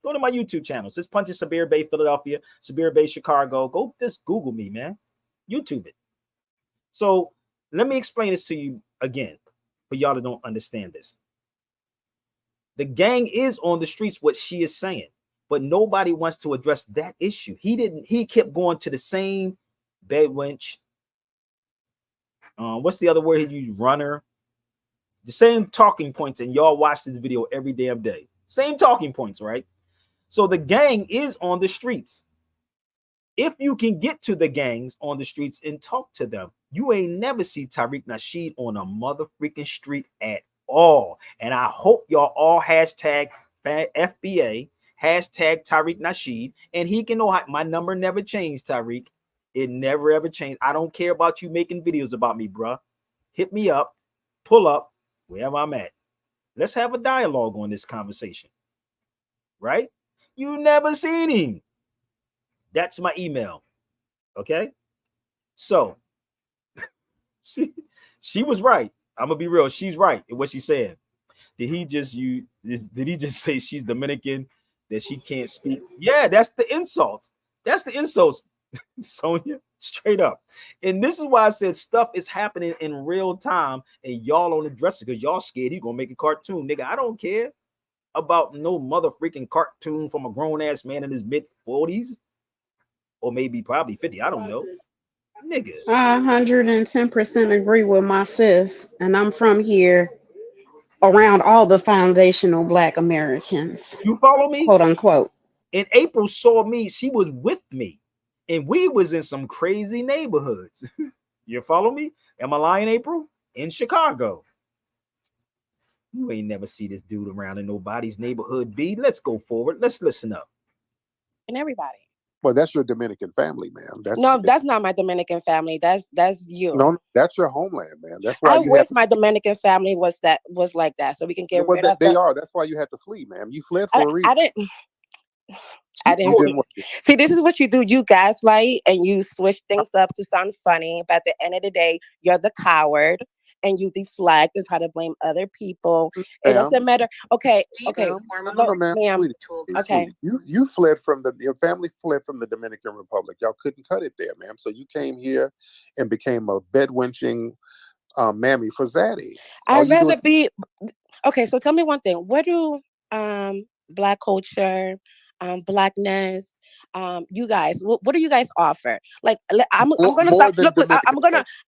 Go to my YouTube channels. Just punch in Sabir Bay, Philadelphia, Sabir Bay, Chicago. Go just Google me, man. YouTube it. So let me explain this to you again for y'all that don't understand this. The gang is on the streets, what she is saying, but nobody wants to address that issue. He kept going to the same bed wench. What's the other word he used? Runner. The same talking points, and y'all watch this video every damn day. Same talking points, right? So the gang is on the streets. If you can get to the gangs on the streets and talk to them, you ain't never see Tariq Nasheed on a mother freaking street at all. And I hope y'all all hashtag FBA, hashtag Tariq Nasheed, and he can know my number never changed, Tariq. It never ever changed. I don't care about you making videos about me, bruh. Hit me up, pull up wherever I'm at. Let's have a dialogue on this conversation. Right? You never seen him. That's my email. Okay. So she was right. I'm gonna be real. She's right in what she said. Did he just say she's Dominican, that she can't speak? Yeah, that's the insults. That's the insults, Sonia. Straight up. And this is why I said stuff is happening in real time, and y'all on the dresser because y'all scared he gonna make a cartoon. Nigga, I don't care about no mother freaking cartoon from a grown-ass man in his mid-40s. Or maybe probably 50. I don't know. Nigga. I 110% agree with my sis. And I'm from here around all the foundational Black Americans. You follow me? Quote unquote. And April saw me. She was with me. And we was in some crazy neighborhoods. You follow me? Am I lying, April? In Chicago. You ain't never see this dude around in nobody's neighborhood, B. Let's go forward. Let's listen up. And everybody. Well, that's your Dominican family, man. That's not my Dominican family. That's you. No, that's your homeland, man. That's why I wish my Dominican family was like that, so we can get rid of. They are. That's why you had to flee, man. You fled for a reason. I didn't. See, this is what you do. You gaslight and you switch things up to sound funny, but at the end of the day, you're the coward. And you deflect and try to blame other people. It doesn't matter. Okay. No, ma'am. Okay. You fled from your family fled from the Dominican Republic. Y'all couldn't cut it there, ma'am. So you came here and became a bedwenching mammy for Zaddy. I'd rather be. Okay, so tell me one thing. What do Black culture, Blackness, you guys, what do you guys offer? Like, I'm gonna stop. Look,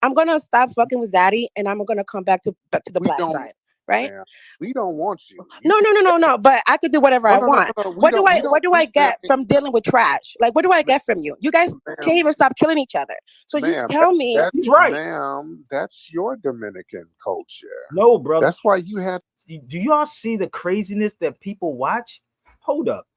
I'm gonna stop fucking with Zaddy, and I'm gonna come back to the Black side, right? We don't want you. No. But I could do whatever I want. What do I get from dealing with trash? Like, what do I get from you? You guys can't even stop killing each other. So you tell me, that's right, ma'am. That's your Dominican culture. No, bro. That's why you had. Do y'all see the craziness that people watch? Hold up.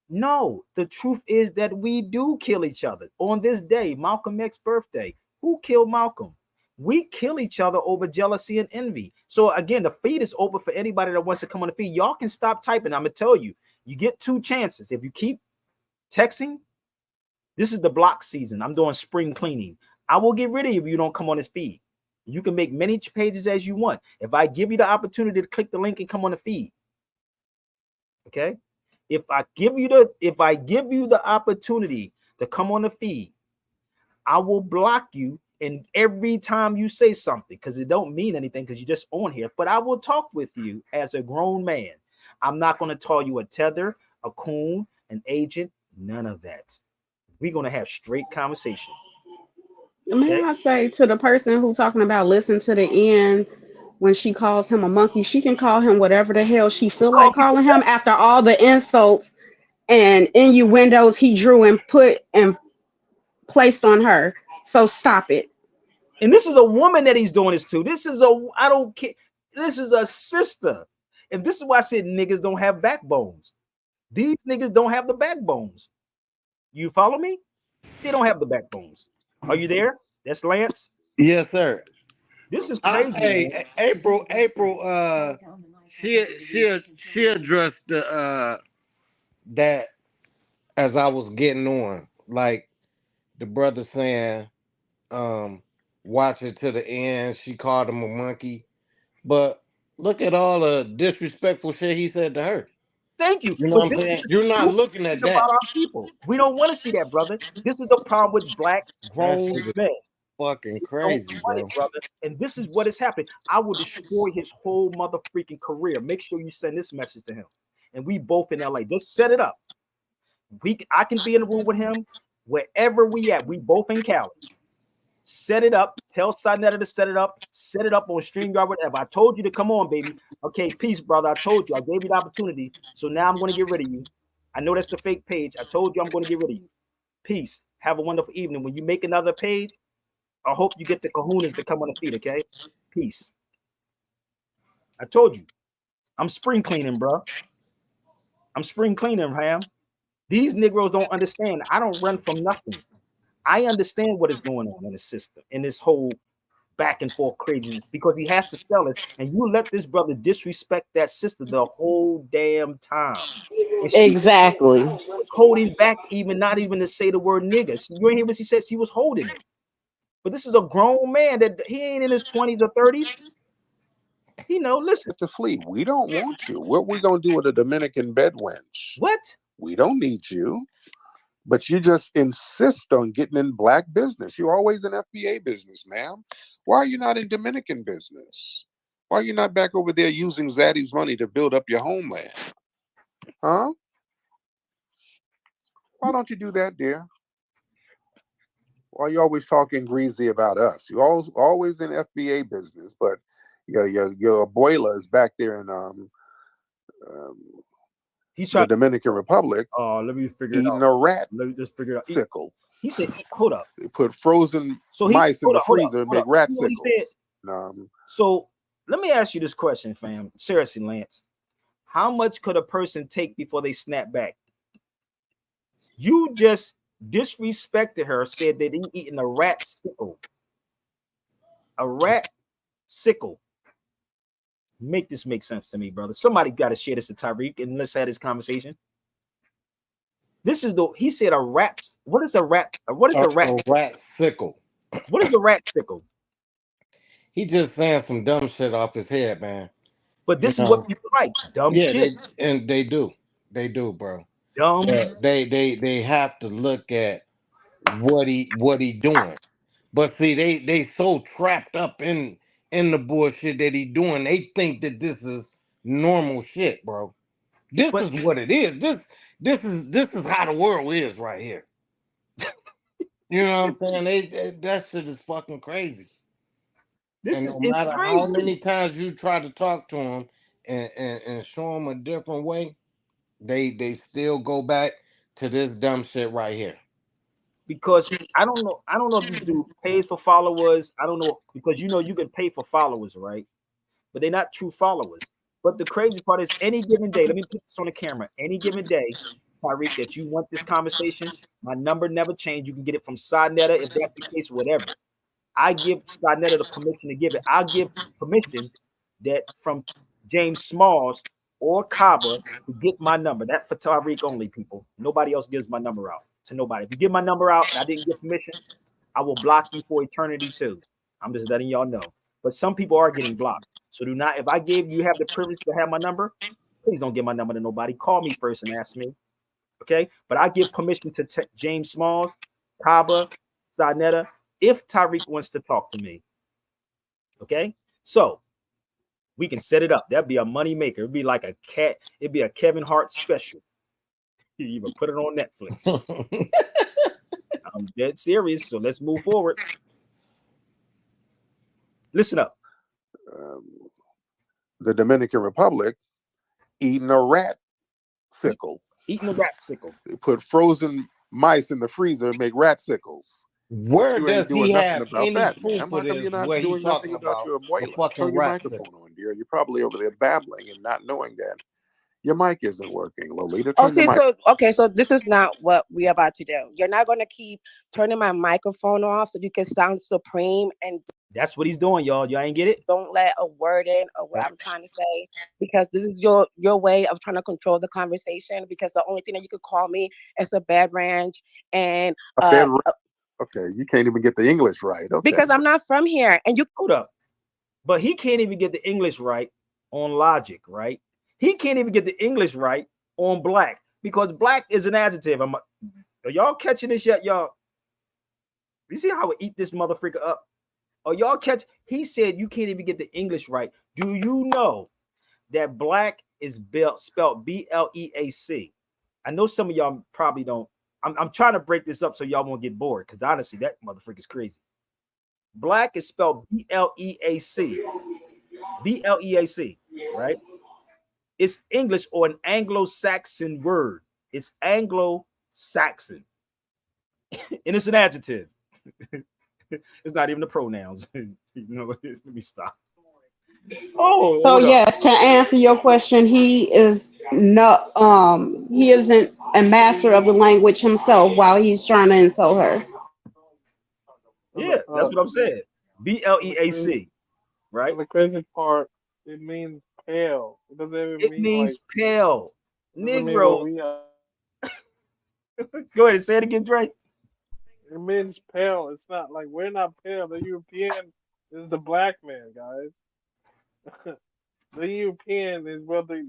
No, the truth is that we do kill each other. On this day, Malcolm X's birthday, who killed Malcolm? We kill each other over jealousy and envy. So again, the feed is open for anybody that wants to come on the feed. Y'all can stop typing. I'm going to tell you, you get 2 chances. If you keep texting, this is the block season. I'm doing spring cleaning. I will get rid of you if you don't come on this feed. You can make many pages as you want. If I give you the opportunity to click the link and come on the feed, okay? If I give you the opportunity to come on the feed, I will block you. And every time you say something, because it don't mean anything, because you're just on here, but I will talk with you as a grown man. I'm not going to call you a tether, a coon, an agent, none of that. We're going to have straight conversation. May I say to the person who's talking about listen to the end, when she calls him a monkey, she can call him whatever the hell she feel like calling him after all the insults and innuendos he drew and put and placed on her. So stop it. And this is a woman that he's doing this to. I don't care. This is a sister. And this is why I said niggas don't have backbones. These niggas don't have the backbones. You follow me? They don't have the backbones. Are you there? That's Lance. Yes, sir. This is crazy. Hey, April, she addressed the that as I was getting on, like the brother saying, watch it to the end. She called him a monkey, but look at all the disrespectful shit he said to her. Thank you. You know what I'm saying? You're not looking at that. About our people. We don't want to see that, brother. This is the problem with Black grown men. Fucking crazy, bro. Brother. And this is what is happening. I will destroy his whole mother freaking career. Make sure you send this message to him. And we both in LA. Just set it up. I can be in the room with him wherever we at. We both in Cali. Set it up. Tell Sonetta to set it up. Set it up on StreamYard, whatever. I told you to come on, baby. Okay, peace, brother. I told you. I gave you the opportunity. So now I'm going to get rid of you. I know that's the fake page. I told you I'm going to get rid of you. Peace. Have a wonderful evening. When you make another page, I hope you get the kahunas to come on the feed, okay? Peace. I told you. I'm spring cleaning, bro. I'm spring cleaning, Ham. These Negroes don't understand. I don't run from nothing. I understand what is going on in the system, in this whole back and forth craziness, because he has to sell it. And you let this brother disrespect that sister the whole damn time. And she Exactly. was holding back, not even to say the word nigga. You ain't hear what she said? She was holding it. But this is a grown man that he ain't in his 20s or 30s. You know, listen. To flee. We don't want you. What we gonna do with a Dominican bed wench? What? We don't need you. But you just insist on getting in black business. You're always in FBA business, ma'am. Why are you not in Dominican business? Why are you not back over there using Zaddy's money to build up your homeland? Huh? Why don't you do that, dear? Why are you always talking greasy about us? You always in FBA business, but your abuela is back there in he's trying the Dominican Republic. Oh, let me figure it out. Eating a rat. Let me just figure it out. Sickle. He said, "Hold up." They put frozen mice in the freezer and make rat sickles. So let me ask you this question, fam. Seriously, Lance. How much could a person take before they snap back? You just disrespected her, said that he eating a rat sickle. A rat sickle. Make this make sense to me, brother. Somebody got to share this to Tariq and let's have this conversation. This is he said a rat. What is a rat? What is a rat? A rat sickle. What is a rat sickle? He just saying some dumb shit off his head, man. But this is what people like. Dumb shit. They do, bro. Dumb. They have to look at what he doing. But see, they so trapped up in the bullshit that he doing, they think that this is normal shit, bro. This is what it is. This is how the world is right here. You know what I'm saying? That shit is fucking crazy. And no matter how many times you try to talk to them and show them a different way, they still go back to this dumb shit right here. Because I don't know if this dude pays for followers. I don't know, because you can pay for followers, right? But they're not true followers. But the crazy part is, any given day, let me put this on the camera. Any given day, Tariq, that you want this conversation, my number never changed. You can get it from Sinetta, if that's the case, whatever. I give Sinetta the permission to give it. I'll give permission that from James Smalls or Kaba to get my number. That's for Tariq only, people. Nobody else gives my number out to nobody. If you give my number out and I didn't get permission, I will block you for eternity too. I'm just letting y'all know. But some people are getting blocked. So do not, if I gave you have the privilege to have my number, please don't give my number to nobody. Call me first and ask me. Okay? But I give permission to James Smalls, Kaba, Sinetta, if Tariq wants to talk to me. Okay? So we can set it up. That'd be a money maker. It'd be like it'd be a Kevin Hart special. You even put it on Netflix. I'm dead serious. So let's move forward. Listen up. The Dominican Republic eating a rat sickle. Eating a rat sickle. They put frozen mice in the freezer and make rat sickles. Where does he have any that, proof man? How of come this? you're not Where he doing nothing talking about your abuela? Turn your microphone on, dear. You're probably over there babbling and not knowing that your mic isn't working. Lolita, turn your mic. So this is not what we're about to do. You're not going to keep turning my microphone off so you can sound supreme, and that's what he's doing, y'all. Y'all ain't get it? Don't let a word in of what I'm trying to say, because this is your way of trying to control the conversation, because the only thing that you could call me is a bad ranch and okay, you can't even get the English right. Okay. Because I'm not from here. And you hold up. But he can't even get the English right on logic, right? He can't even get the English right on black, because black is an adjective. Are y'all catching this yet, y'all? You see how we eat this motherfucker up? Are y'all catch? He said you can't even get the English right. Do you know that black is spelled B-L-E-A-C? I know some of y'all probably don't. I'm trying to break this up so y'all won't get bored, because honestly, that motherfucker is crazy. Black is spelled B-L-E-A-C. B-L-E-A-C, right? It's English or an Anglo-Saxon word. It's Anglo-Saxon. And it's an adjective. It's not even the pronouns. Let me stop. Oh, so yes, to answer your question, he is no he isn't a master of the language himself while he's trying to insult her. Yeah, that's what I'm saying. BLEAC, right? The crazy part, it means pale. It doesn't even It mean like means pale. doesn't mean what Negroes. we are. Go ahead and say it again, Dre. It means pale. It's not like we're not pale. The European is the black man, guys. The European is what they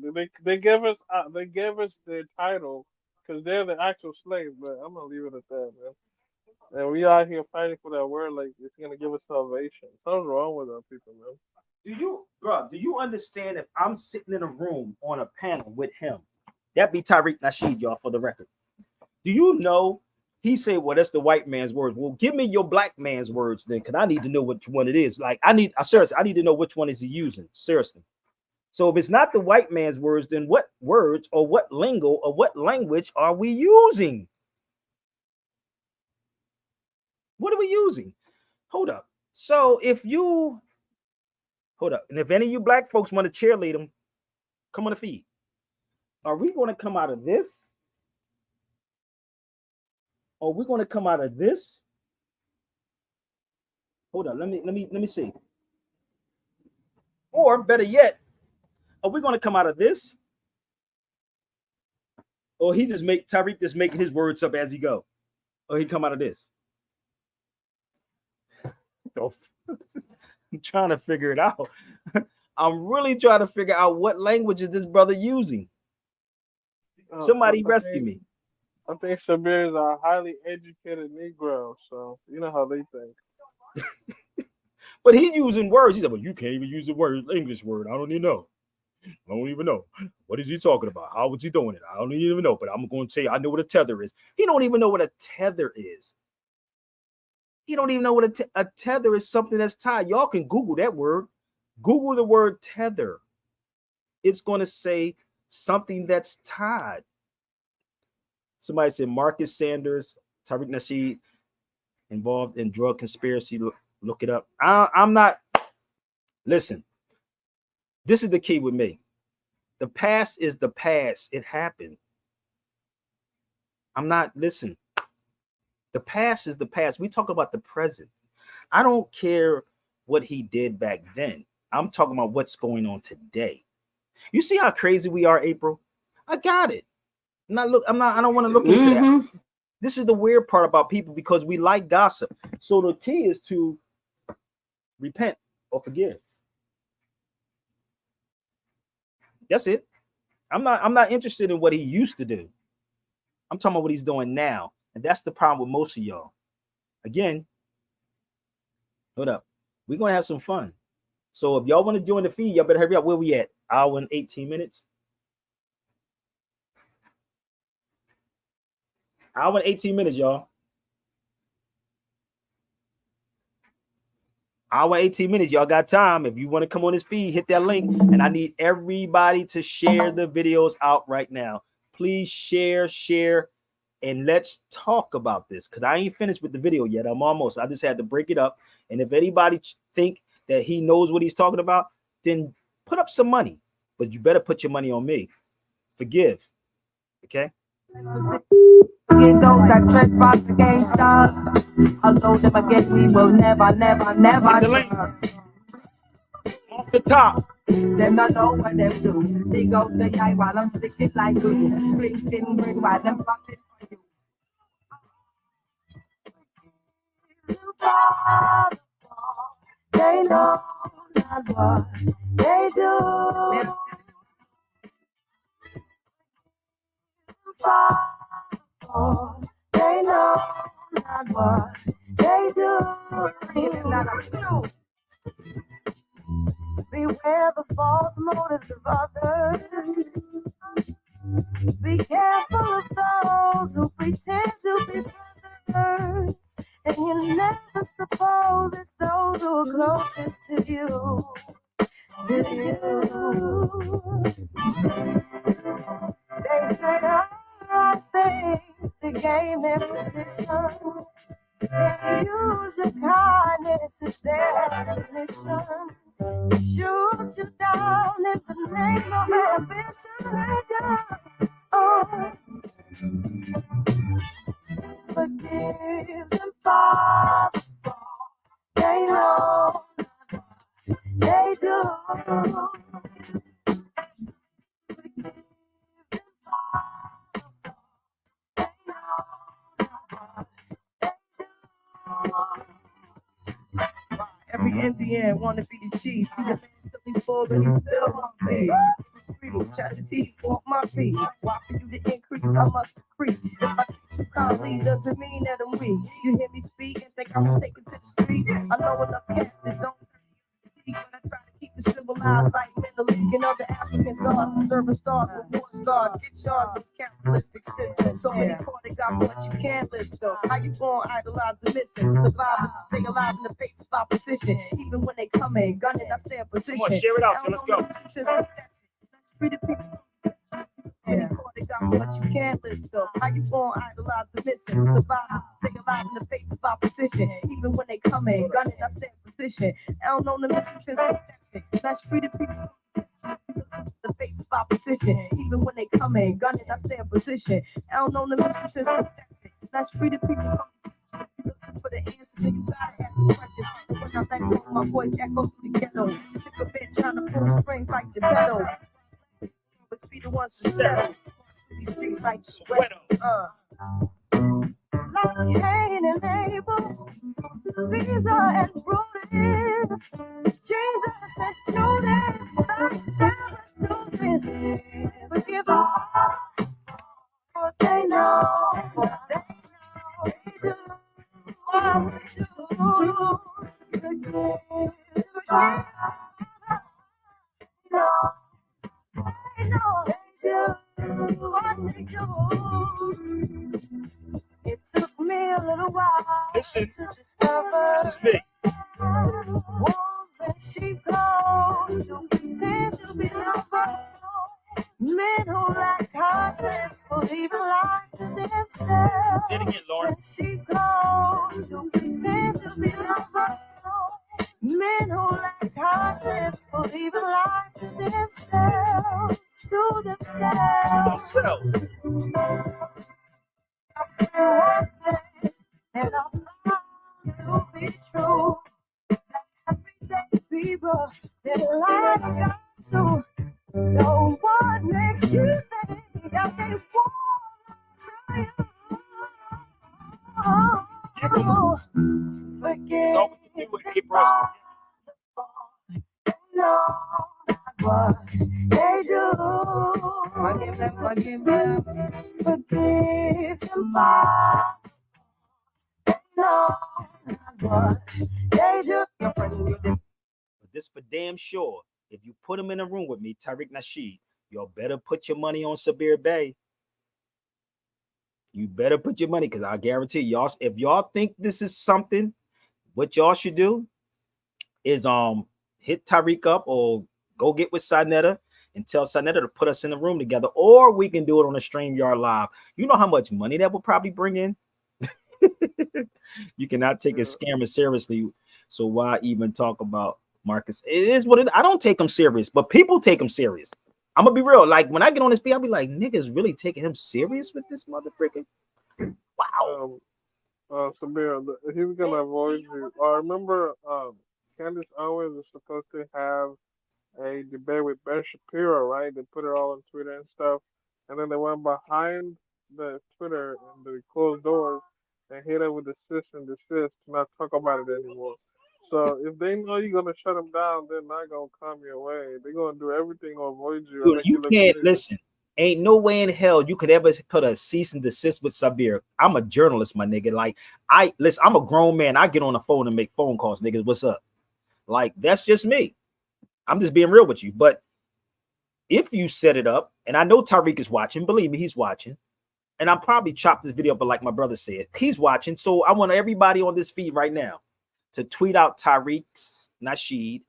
give us. They give us their title because they're the actual slaves. But I'm gonna leave it at that, man. And we out here fighting for that word like it's gonna give us salvation. Something's wrong with our people, man. Do you understand if I'm sitting in a room on a panel with him? That'd be Tariq Nasheed, y'all, for the record. Do you know he said, well, that's the white man's words. Well, give me your black man's words then, because I need to know which one it is. Like, I need to know which one is he using. Seriously. So if it's not the white man's words, then what words or what lingo or what language are we using? What are we using? Hold up. So and if any of you black folks want to cheerlead them, come on the feed. Are we going to come out of this? Are we going to come out of this? Hold on, let me see. Or better yet, are we going to come out of this? Or Tariq just making his words up as he go? Or he come out of this? I'm trying to figure it out. I'm really trying to figure out what language is this brother using. Somebody rescue me. I think Shabir is a highly educated Negro, so you know how they think. But he's using words. He said, well, you can't even use the word, English word. I don't even know. What is he talking about? How was he doing it? I don't even know, but I'm going to say I know what a tether is. He don't even know what a tether is. He don't even know what a tether is, something that's tied. Y'all can Google that word. Google the word tether. It's going to say something that's tied. Somebody said Marcus Sanders, Tariq Nasheed, involved in drug conspiracy. Look it up. I'm not. Listen, this is the key with me. The past is the past. It happened. Listen. The past is the past. We talk about the present. I don't care what he did back then. I'm talking about what's going on today. You see how crazy we are, April? I got it. I don't want to look into that. This is the weird part about people because we like gossip. So the key is to repent or forgive. That's it. I'm not interested in what he used to do. I'm talking about what he's doing now. And that's the problem with most of y'all. Again, hold up. We're going to have some fun. So if y'all want to join the feed, y'all better hurry up. Where we at? Hour and 18 minutes. Hour and 18 minutes, y'all. Hour and 18 minutes. Y'all got time. If you want to come on this feed, hit that link. And I need everybody to share the videos out right now. Please share. And let's talk about this because I ain't finished with the video yet. I'm almost. I just had to break it up. And if anybody think that he knows what he's talking about, then put up some money. But you better put your money on me. Forgive. Okay? Get those that trespass against us. Although them again, we will never. Off the top. Them not know what them do. They go to the eye while I'm sticking like glue. Bring skin bring while them fucking for you. They know not what they do. They know not what they do. Beware the false motives of others. Be careful of those who pretend to be brothers. And you never suppose it's those who are closest to you. They say, hard things to gain their position. They use your kindness as their ammunition to shoot you down in the name of ambition. Oh, forgive them, Father, they know they do. Every Indian wanna be the chief. He the man till he full, but he still hungry. Trying to teach off my feet. Why for you to increase, I must decrease. If I keep you calmly, doesn't mean that I'm weak. You hear me speak and think I'm taking to the streets. I know enough cats that don't speak, but I try to keep it civilized like mentally. You know the African stars, observing stars with more stars. Get yours with capitalistic system. So many caught they got what you can't list though. How you gonna idolize the missing? Survive, stay alive in the face of opposition. Even when they come in, gunning, I stay in position. Come on, share it out, so let's go. Free the people. Yeah. They got what you can't list so how you gonna idolize the missing? Survive, stay alive in the face of opposition. Even when they come in, gunning, I stay in position. I don't know the mission since conception. Let's free the people. The face of opposition. Even when they come in, gunning, I stay in position. I don't know the mission since conception. Let's free the people. For the answers and you gotta ask the questions. When I let go, my voice echo through the ghetto. Sick of it, trying to pull strings like Geppetto. But be the ones to settle. To these streets like Sweato. Like Cain and Abel, Caesar and Brutus, Jesus and Judas, backstabbers do this. Forgive all, for they know, they do what they do. Forgive, no. I know they do what they do. It took me a little while to discover wolves and sheep clothes who pretend to be lovers. Men who lack conscience will even lie to themselves. And sheep clothes who pretend to be lovers. Men who lack conscience will even lie to themselves. To themselves. I feel one thing, and I found to be true. That everyday people, they lie to God too. So what makes you think that they want to you? Oh, forget no, what they do. Forgive them, forgive them, no, what they do. But this for damn sure. If you put him in a room with me, Tariq Nasheed, y'all better put your money on Sabir Bey. You better put your money, because I guarantee y'all, if y'all think this is something, what y'all should do is hit Tariq up or go get with Sinetta and tell Sinetta to put us in the room together, or we can do it on a StreamYard Live. You know how much money that will probably bring in? You cannot take a scammer seriously. So why even talk about Marcus? It is what it is. I don't take him serious, but people take him serious. I'm gonna be real. Like when I get on this beat, I'll be like, niggas really taking him serious with this motherfucker. Wow. Samir, he's gonna avoid you. I remember Candace Owens is supposed to have a debate with Ben Shapiro, right? They put it all on Twitter and stuff, and then they went behind the Twitter and the closed doors and hit her with the cease and desist to not talk about it anymore. So if they know you're gonna shut them down, they're not gonna come your way. They're gonna do everything to avoid you. Dude, you can't listen. Ain't no way in hell you could ever put a cease and desist with Sabir. I'm a journalist, my nigga. Like listen, I'm a grown man. I get on the phone and make phone calls, niggas. What's up? Like that's just me. I'm just being real with you. But if you set it up, and I know Tariq is watching, believe me, he's watching. And I'll probably chop this video up, but like my brother said, he's watching. So I want everybody on this feed right now to tweet out Tariq Nasheed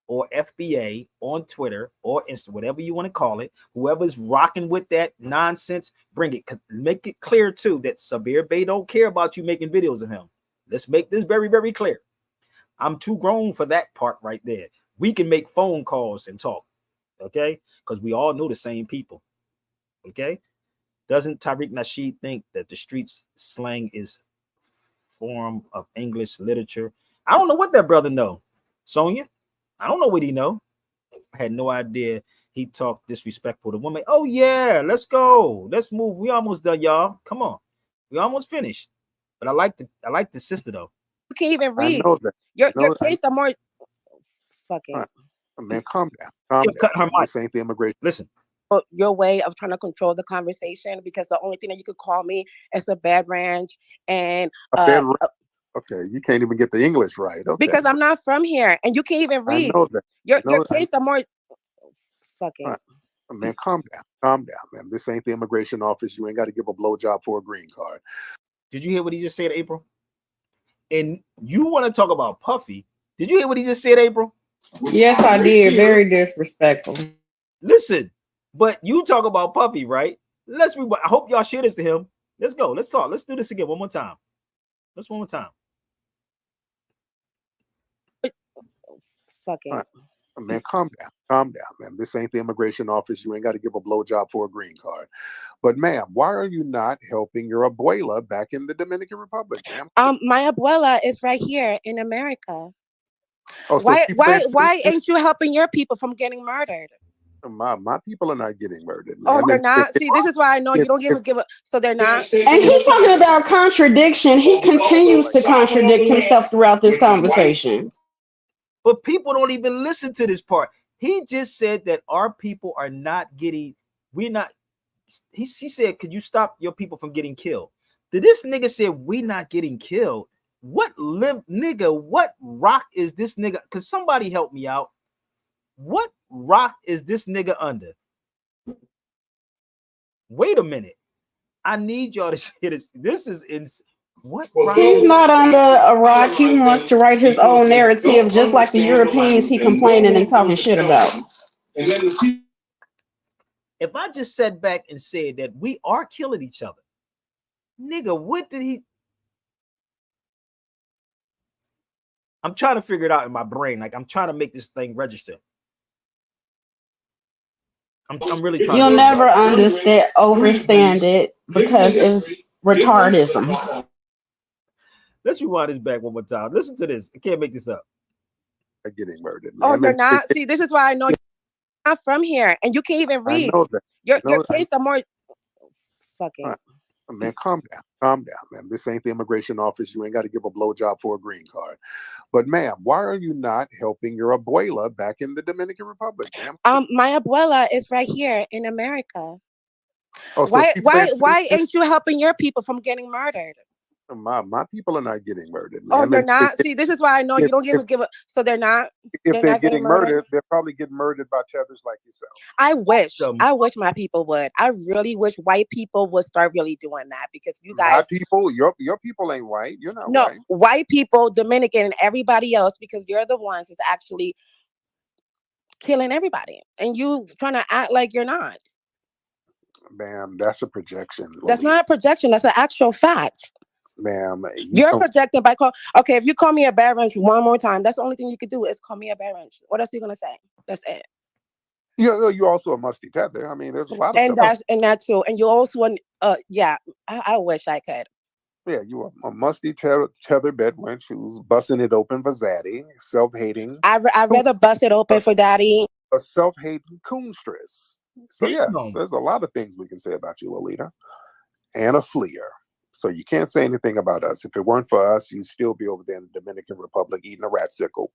or FBA on Twitter or Insta, whatever you want to call it, whoever's rocking with that nonsense, bring it. Make it clear too that Sabir Bey don't care about you making videos of him. Let's make this very, very clear. I'm too grown for that part right there. We can make phone calls and talk, okay? Because we all know the same people, okay? Doesn't Tariq Nasheed think that the streets slang is form of English literature? I don't know what that brother know. Sonia, I don't know what he know. I had no idea he talked disrespectful to women. Oh yeah, let's go. Let's move. We almost done, y'all. Come on. We almost finished. But I like the sister though. You can't even read. I know that. Your kids are more fucking. Man, calm down. Calm down. Man. This ain't the immigration. Listen. Your way of trying to control the conversation, because the only thing that you could call me is a bad ranch and okay, you can't even get the English right. Okay. Because I'm not from here and you can't even read. I know that. Your kids are more fucking. Man, calm down. Calm down, man. This ain't the immigration office. You ain't got to give a blowjob for a green card. Did you hear what he just said, April? And you want to talk about Puffy? Did you hear what he just said, April? Yes, I did. Very disrespectful. Listen, but you talk about Puffy, right? Let's rewind. I hope y'all share this to him. Let's go. Let's talk. Let's do this again one more time. Let's one more time. Fucking. Man, calm down. Calm down, man. This ain't the immigration office. You ain't got to give a blowjob for a green card. But ma'am, why are you not helping your abuela back in the Dominican Republic, ma'am? My abuela is right here in America. Oh, so why ain't you helping your people from getting murdered? My people are not getting murdered. Oh, they're not. See, this is why I know you don't even give a. So they're not. And he's talking about contradiction. He continues to contradict himself throughout this conversation. But people don't even listen to this part. He just said that our people are not getting. We're not. He said, "Could you stop your people from getting killed?" Did this nigga say we not getting killed? What nigga? What rock is this nigga? Cause somebody help me out. What rock is this nigga under? Wait a minute. I need y'all to say this. This is in what rock? He's not under a rock. He wants to write his own narrative, just like the Europeans he complaining and talking shit about. If I just sat back and said that we are killing each other, nigga, what did he? I'm trying to figure it out in my brain. Like I'm trying to make this thing register. I'm really trying. You'll never overstand it because it's retardism. Let's rewind this back one more time. Listen to this. I can't make this up. I'm getting murdered. Oh, you're not. See, this is why I know you're not from here and you can't even read. I know that. Your kids are more fucking. Man, calm down. Calm down, man. This ain't the immigration office. You ain't got to give a blowjob for a green card. But ma'am, why are you not helping your abuela back in the Dominican Republic, ma'am? My abuela is right here in America. Oh, so why ain't you helping your people from getting murdered? My people are not getting murdered, ma'am. Oh, they're not. See, this is why I know you don't even give a. So they're not. If they're getting murdered, they're probably getting murdered by tethers like yourself. I wish my people would. I really wish white people would start really doing that, because you guys. My people, your people ain't white. You're not white. No, white people, Dominican, and everybody else, because you're the ones that's actually killing everybody, and you trying to act like you're not. Ma'am, that's a projection. That's not a projection. That's an actual fact. Ma'am, you're projecting by call. Okay, if you call me a bad wrench one more time, that's the only thing you could do is call me a bad wrench. What else are you gonna say? That's it. Yeah, you're also a musty tether. I mean, there's a lot of stuff. And that too. And you also yeah. I wish I could. Yeah, you are a musty tether bed wench who's busting it open for zaddy, self-hating. I'd rather bust it open for daddy. A self-hating coonstress. So yes, there's a lot of things we can say about you, Lolita, and a fleer. So you can't say anything about us. If it weren't for us, you'd still be over there in the Dominican Republic eating a ratsicle.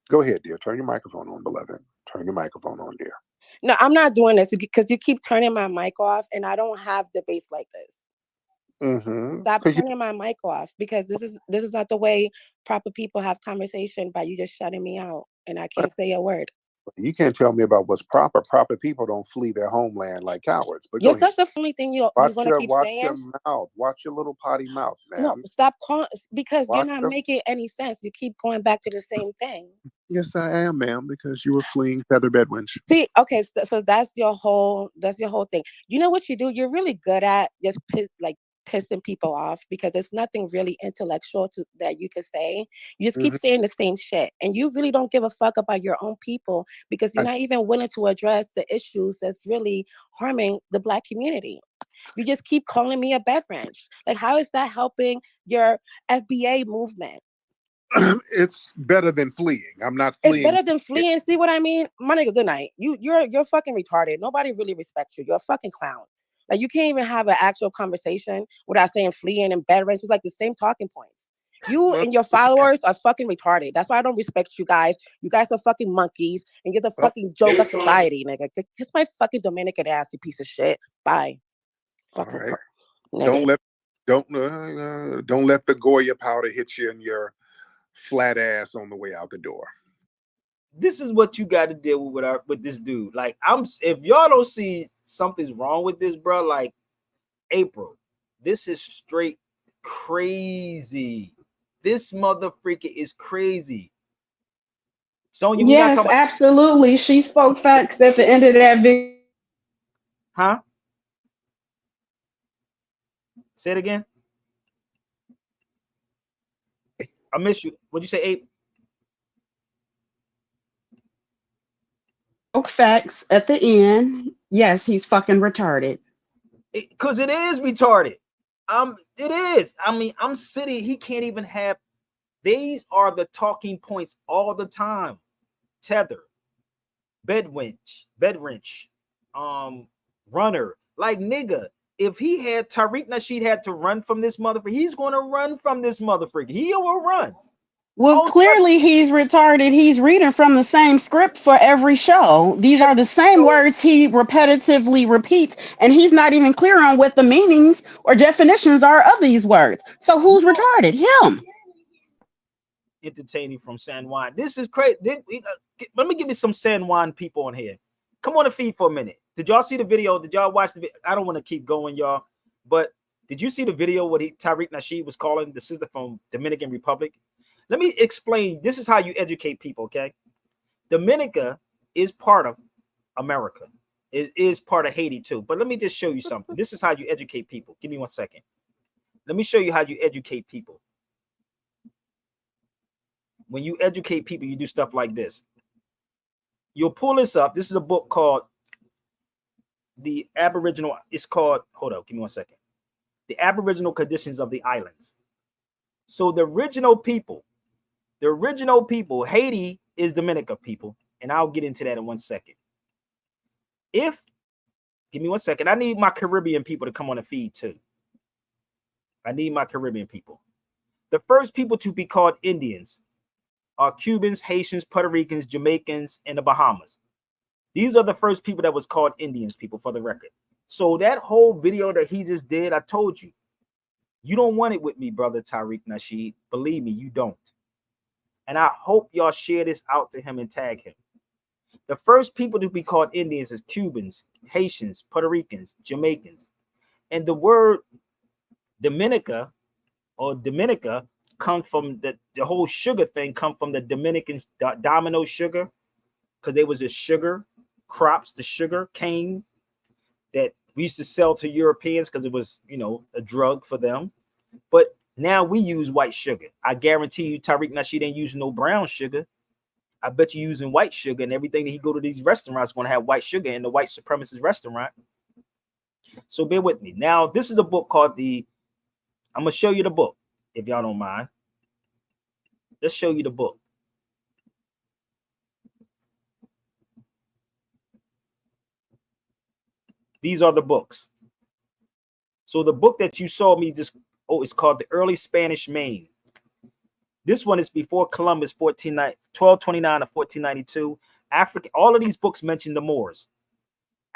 Go ahead, dear. Turn your microphone on, beloved. Turn your microphone on, dear. No, I'm not doing this because you keep turning my mic off, and I don't have debates like this. Stop turning my mic off, because this is not the way proper people have conversation by you just shutting me out, and I can't say a word. You can't tell me about what's proper. Proper people don't flee their homeland like cowards. But Yes, that's the only thing you're gonna keep watch saying. your mouth. Watch your little potty mouth, man. No, stop calling, because you're not making any sense. You keep going back to the same thing. Yes, I am, ma'am, because you were fleeing feather bedwench. See, okay, so that's your whole thing. You know what you do? You're really good at just pissing people off, because there's nothing really intellectual that you can say. You just keep saying the same shit, and you really don't give a fuck about your own people, because you're not even willing to address the issues that's really harming the Black community. You just keep calling me a bed wrench. Like, how is that helping your FBA movement? It's better than fleeing. I'm not fleeing. It's better than fleeing. See what I mean? My nigga, good night. You're fucking retarded. Nobody really respects you. You're a fucking clown. Like, you can't even have an actual conversation without saying fleeing and bed wrench. It's like the same talking points. You and your followers are fucking retarded. That's why I don't respect you guys. You guys are fucking monkeys, and you're the fucking joke of society, nigga. Kiss my fucking Dominican ass, you piece of shit. Bye. Fucking right. Don't let the Goya powder hit you in your flat ass on the way out the door. This is what you got to deal with this dude. Like, if y'all don't see something's wrong with this, bro, like, April, this is straight crazy. This motherfucker is crazy. Sonya, yes, absolutely. She spoke facts at the end of that video. Huh? Say it again. I miss you. What'd you say, Ape? Facts at the end. Yes, he's fucking retarded. Because it is retarded. It is. I mean, I'm sitting. He can't even have. These are the talking points all the time. Tether, bedwrench, runner. Like, nigga, if he had Tariq Nasheed had to run from this motherfucker, he's going to run from this motherfucker. He will run. Well, clearly he's retarded. He's reading from the same script for every show. These are the same words he repetitively repeats, and he's not even clear on what the meanings or definitions are of these words. So who's retarded? Him. Entertaining from San Juan. This is crazy. Let me give you some San Juan people on here. Come on the feed for a minute. Did y'all see the video? Did y'all watch the video? I don't want to keep going, y'all, but did you see the video what Tariq Nasheed was calling the sister from Dominican Republic? Let me explain. This is how you educate people, okay? Dominica is part of America. It is part of Haiti too. But let me just show you something. This is how you educate people. Give me 1 second. Let me show you how you educate people. When you educate people, you do stuff like this. You'll pull this up. This is a book called The Aboriginal. It's called, hold up, give me 1 second. The Aboriginal Conditions of the Islands. So the original people, Haiti is Dominica people. And I'll get into that in 1 second. Give me 1 second. I need my Caribbean people to come on the feed too. I need my Caribbean people. The first people to be called Indians are Cubans, Haitians, Puerto Ricans, Jamaicans, and the Bahamas. These are the first people that was called Indians, people, for the record. So that whole video that he just did, I told you, you don't want it with me, brother Tariq Nasheed. Believe me, you don't. And I hope y'all share this out to him and tag him. The first people to be called Indians is Cubans, Haitians, Puerto Ricans, Jamaicans. And the word Dominica come from the whole sugar thing, come from the Dominican domino sugar, because there was a sugar crops, the sugar cane that we used to sell to Europeans because it was, a drug for them. But now we use white sugar. I guarantee you Tariq Nasheed ain't using no brown sugar. I bet you using white sugar, and everything that he go to these restaurants going to have white sugar in the white supremacist restaurant. So bear with me. Now, this is a book called I'm going to show you the book, if y'all don't mind. Let's show you the book. These are the books. So the book that you saw me it's called The Early Spanish Main. This one is before Columbus, 1229 to 1492. Africa. All of these books mention the Moors,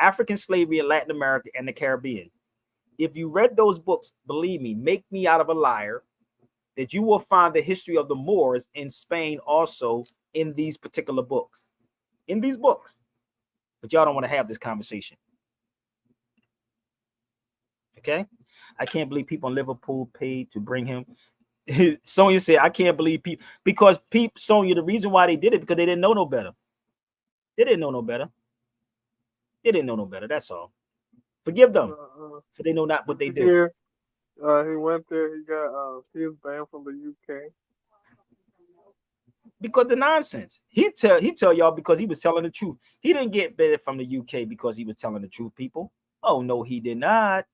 African slavery in Latin America and the Caribbean. If you read those books, believe me, make me out of a liar, that you will find the history of the Moors in Spain also in these particular books. in these books. But y'all don't want to have this conversation. Okay? I can't believe people in Liverpool paid to bring him. Sonya said, I can't believe people, because Sonya, the reason why they did it, because they didn't know no better. They didn't know no better. They didn't know no better. That's all. Forgive them. So they know not what they did. He went there. He was banned from the UK. Because the nonsense. He tell y'all because he was telling the truth. He didn't get banned from the UK because he was telling the truth, people. Oh, no, he did not.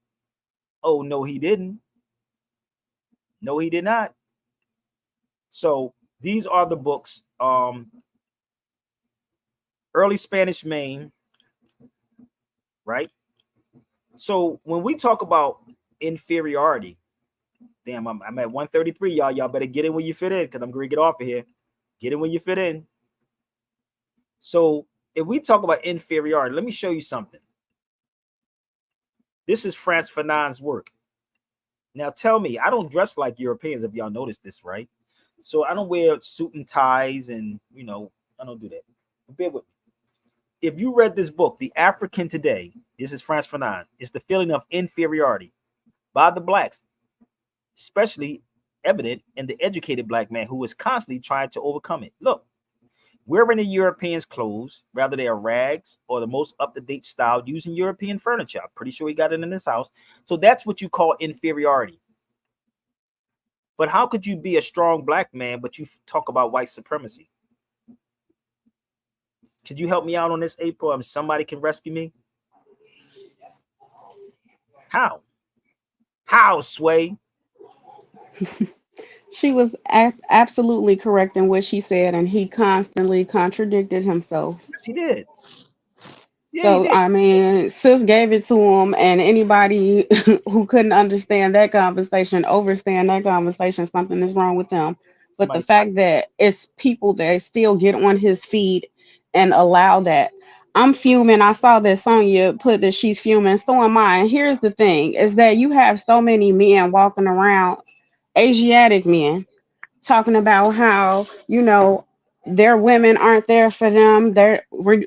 Oh, no, he didn't. No, he did not. So these are the books. Early Spanish Main, right? So when we talk about inferiority, damn, I'm at 133, y'all. Y'all better get in where you fit in, because I'm going to get off of here. Get in where you fit in. So if we talk about inferiority, let me show you something. This is Frantz Fanon's work. Now tell me, I don't dress like Europeans, if y'all notice this, right? So I don't wear suit and ties and, I don't do that. Bear with me. If you read this book, The African Today, this is Frantz Fanon, it's the feeling of inferiority by the blacks, especially evident in the educated black man who is constantly trying to overcome it. Look, wearing the Europeans' clothes, rather they are rags or the most up-to-date style, using European furniture. I'm pretty sure he got it in his house. So that's what you call inferiority. But how could you be a strong black man, but you talk about white supremacy? Could you help me out on this, April? Somebody can rescue me? How? How, Sway? She was absolutely correct in what she said, and he constantly contradicted himself. Yes, he did. Yeah, So, I mean, sis gave it to him, and anybody who couldn't understand that conversation, overstand that conversation, something is wrong with them. But the fact that it's people that still get on his feed and allow that. I'm fuming. I saw that Sonya put that she's fuming. So am I. And here's the thing, is that you have so many men walking around, Asiatic men, talking about how, their women aren't there for them,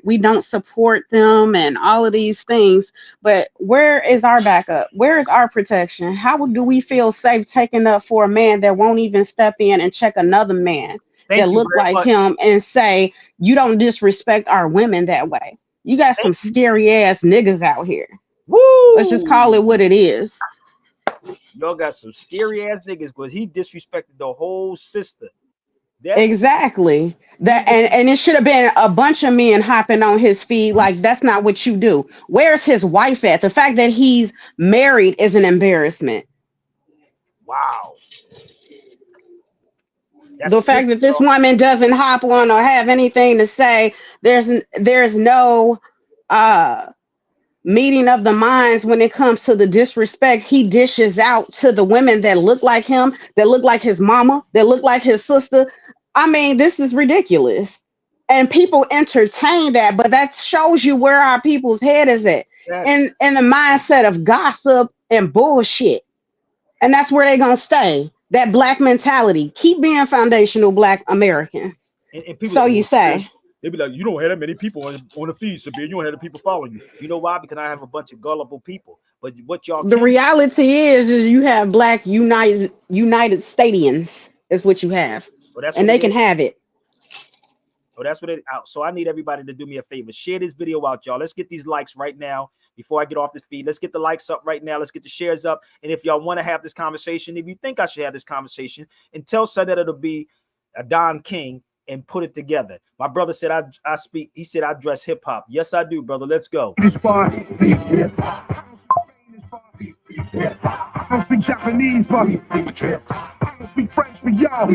we don't support them and all of these things. But where is our backup? Where is our protection? How do we feel safe taking up for a man that won't even step in and check another man that look like him and say, you don't disrespect our women that way? You got some scary ass niggas out here. Woo! Let's just call it what it is. Y'all got some scary ass niggas because he disrespected the whole system. Exactly. That and it should have been a bunch of men hopping on his feet. Like, that's not what you do. Where's his wife at? The fact that he's married is an embarrassment. Wow. The fact that this woman doesn't hop on or have anything to say, there's no meeting of the minds when it comes to the disrespect he dishes out to the women that look like him, that look like his mama, that look like his sister. I mean, this is ridiculous. And people entertain that, but that shows you where our people's head is at. Yes. In the mindset of gossip and bullshit. And that's where they're going to stay. That black mentality. Keep being foundational black Americans. And people, so you say. They be like, you don't have that many people on the feed, Sabir. You don't have the people following you. You know why? Because I have a bunch of gullible people. But what y'all the reality is you have black United Stadians is what you have. And they can have it. Oh, that's what it out. So I need everybody to do me a favor. Share this video out, y'all. Let's get these likes right now before I get off this feed. Let's get the likes up right now. Let's get the shares up. And if y'all want to have this conversation, if you think I should have this conversation, and tell Sir that it'll be a Don King and put it together. My brother said I speak. He said I dress hip hop. Yes, I do, brother. Let's go. I don't speak Japanese, but I don't speak French, but y'all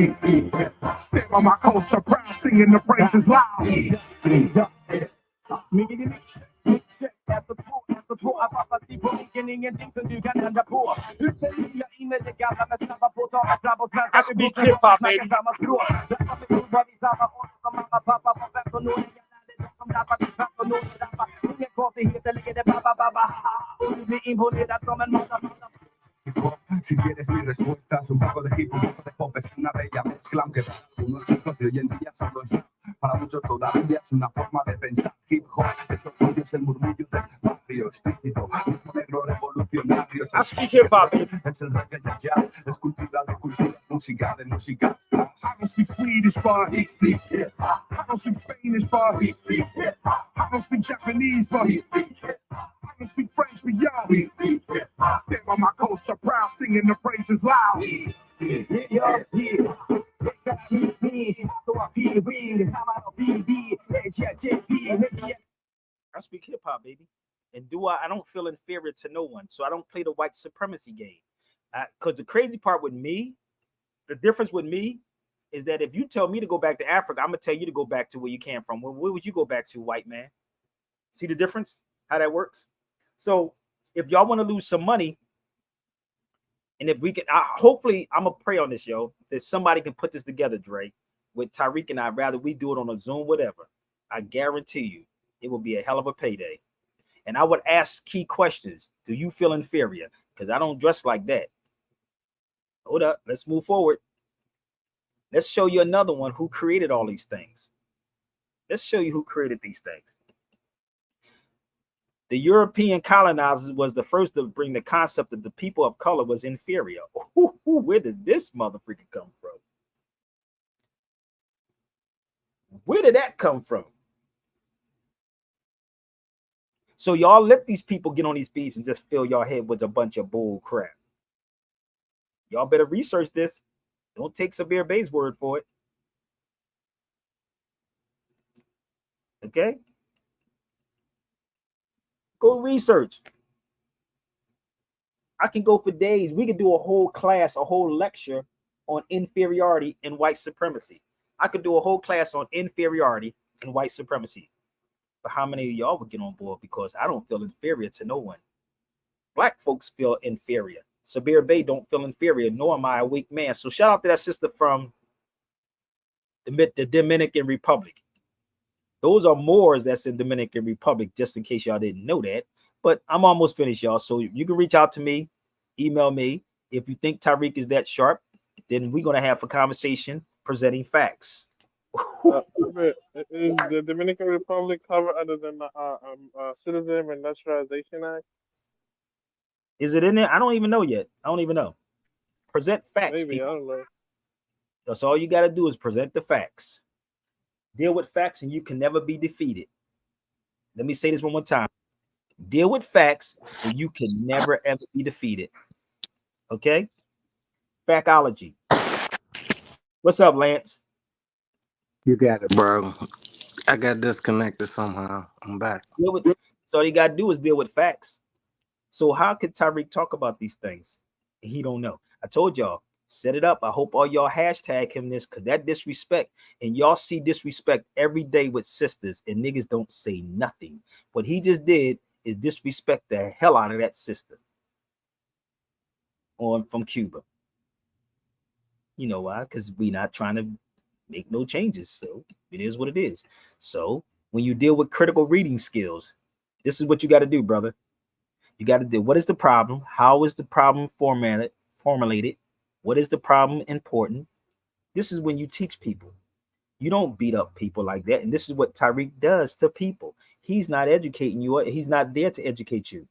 step on my culture, proud, singing the praises loud. I speak hip hop, baby. Si quieres mi respuesta, un poco de hip, un poco de pop, es una bella mezcla, aunque para algunos chicos de hoy en día solo es para muchos yo todavía es una forma de pensar. Hip hop, eso es el murmullo del barrio explícito. Negro revolucionario. I speak hip hop. Es el reggae ya ya, es cultura de cultura, música de música. I don't speak Swedish, but he speak hip hop. I don't speak Spanish, but he speak hip hop. I don't speak Japanese, but he speak hip hop. I don't speak French, but yo, he speak hip hop. Stand by my culture, proud, singing the praises loud. I speak hip hop, baby. And I don't feel inferior to no one. So I don't play the white supremacy game. Because the crazy part with me, the difference with me is that if you tell me to go back to Africa, I'm going to tell you to go back to where you came from. Where would you go back to, white man? See the difference? How that works? So if y'all want to lose some money, and if we can, hopefully, I'm going to pray on this, yo, that somebody can put this together, Dre, with Tariq and I, rather we do it on a Zoom, whatever. I guarantee you it will be a hell of a payday. And I would ask key questions. Do you feel inferior? Because I don't dress like that. Hold up. Let's move forward. Let's show you another one who created all these things. Let's show you who created these things. The European colonizers was the first to bring the concept that the people of color was inferior. Where did this motherfucker come from? Where did that come from? So y'all let these people get on these feeds and just fill your head with a bunch of bull crap. Y'all better research this. Don't take Sabir Bey's word for it. Okay? Go research. I can go for days. We could do a whole class, a whole lecture on inferiority and white supremacy. I could do a whole class on inferiority and white supremacy. But how many of y'all would get on board? Because I don't feel inferior to no one. Black folks feel inferior. Sabir Bey don't feel inferior, nor am I a weak man. So shout out to that sister from the Dominican Republic. Those are Moors that's in Dominican Republic, just in case y'all didn't know that. But I'm almost finished, y'all. So you can reach out to me, email me. If you think Tariq is that sharp, then we're going to have a conversation presenting facts. Is the Dominican Republic covered under the Citizen and Naturalization Act? Is it in there? I don't even know yet. I don't even know. Present facts. Maybe, people. I don't know. That's all you got to do is present the facts. Deal with facts and you can never be defeated. Let me say this one more time. Deal with facts and you can never ever be defeated. Okay? Factology. What's up, Lance? You got it, bro. I got disconnected somehow. I'm back. So all you got to do is deal with facts. So how could Tariq talk about these things? He don't know. I told y'all, set it up. I hope all y'all hashtag him this, because that disrespect, and y'all see disrespect every day with sisters, and niggas don't say nothing. What he just did is disrespect the hell out of that sister from Cuba. You know why? Because we not trying to make no changes. So it is what it is. So when you deal with critical reading skills, this is what you got to do, brother. You got to do, what is the problem? How is the problem formulated? What is the problem important? This is when you teach people. You don't beat up people like that. And this is what Tariq does to people. He's not educating you. He's not there to educate you.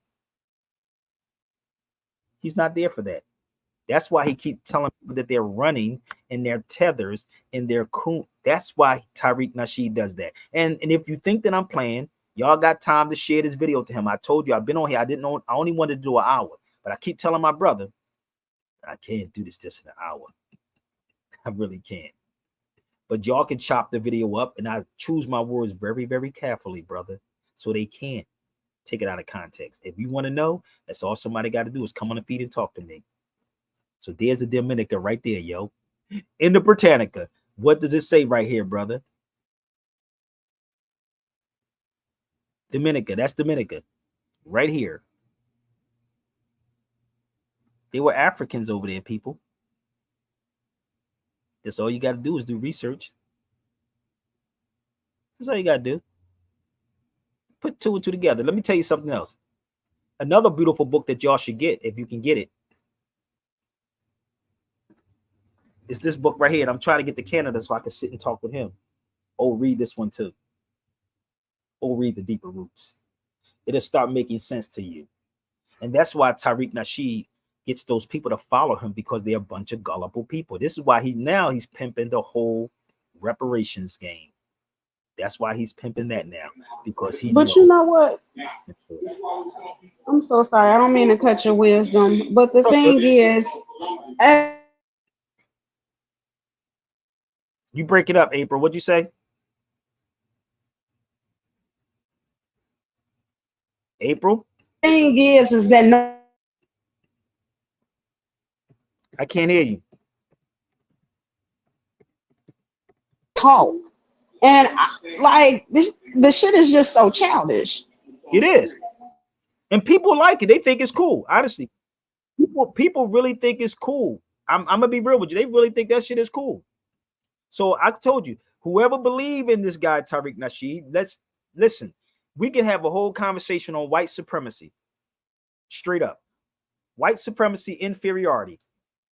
He's not there for that. That's why he keeps telling people that they're running in their tethers and their coon. That's why Tariq Nasheed does that. And if you think that I'm playing, y'all got time to share this video to him. I told you I've been on here. I didn't know. I only wanted to do an hour, but I keep telling my brother, I can't do this just in an hour. I really can't. But y'all can chop the video up, and I choose my words very, very carefully, brother, so they can't take it out of context. If you want to know, that's all somebody got to do is come on the feed and talk to me. So there's a Dominica right there, yo. In the Britannica. What does it say right here, brother? Dominica. That's Dominica. Right here. They were Africans over there, people. That's all you got to do is do research. That's all you got to do. Put two and two together. Let me tell you something else. Another beautiful book that y'all should get, if you can get it, is this book right here. And I'm trying to get to Canada so I can sit and talk with him oh, read this one too. Or read The Deeper Roots. It'll start making sense to you. And that's why Tariq Nasheed gets those people to follow him, because they're a bunch of gullible people. This is why he's pimping the whole reparations game. That's why he's pimping that now, because he. But you know what? I'm so sorry. I don't mean to cut your wisdom, but the thing is, you break it up, April. What'd you say? April? Thing is that I can't hear you. Talk. And like this, the shit is just so childish. It is. And people like it. They think it's cool. Honestly, people really think it's cool. I'm gonna be real with you. They really think that shit is cool. So I told you, whoever believe in this guy Tariq Nasheed, let's listen. We can have a whole conversation on white supremacy. Straight up. White supremacy, inferiority.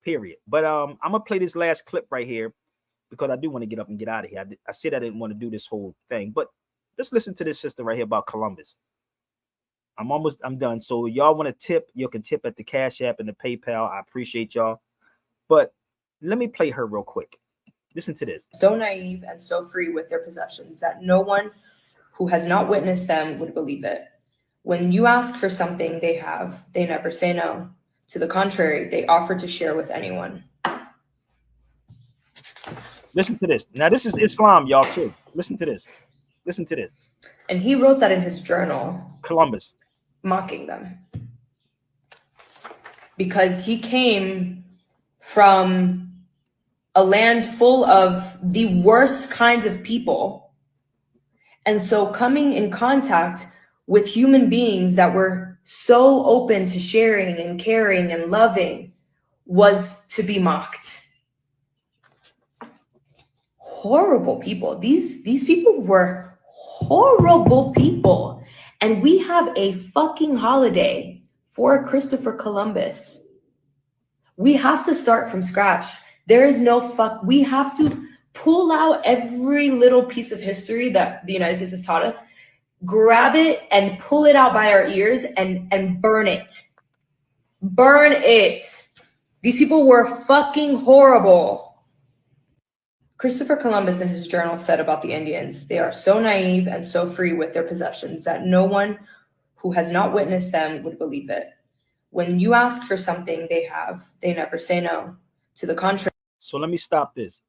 Period. But I'm gonna play this last clip right here, because I do want to get up and get out of here. I said I didn't want to do this whole thing, but let's listen to this sister right here about Columbus. I'm done. So y'all want to tip, you can tip at the Cash App and the PayPal. I appreciate y'all. But let me play her real quick. Listen to this. So naive and so free with their possessions that no one who has not witnessed them would believe it. When you ask for something they have, they never say no. To the contrary, they offer to share with anyone. Listen to this. Now, this is Islam, y'all, too. Listen to this. Listen to this. And he wrote that in his journal. Columbus. Mocking them. Because he came from a land full of the worst kinds of people. And so coming in contact with human beings that were so open to sharing and caring and loving was to be mocked. Horrible people. These people were horrible people. And we have a fucking holiday for Christopher Columbus. We have to start from scratch. There is no we have to pull out every little piece of history that the United States has taught us, grab it and pull it out by our ears and burn it. Burn it. These people were fucking horrible. Christopher Columbus in his journal said about the Indians, they are so naive and so free with their possessions that no one who has not witnessed them would believe it. When you ask for something they have, they never say no. To the contrary. So let me stop this.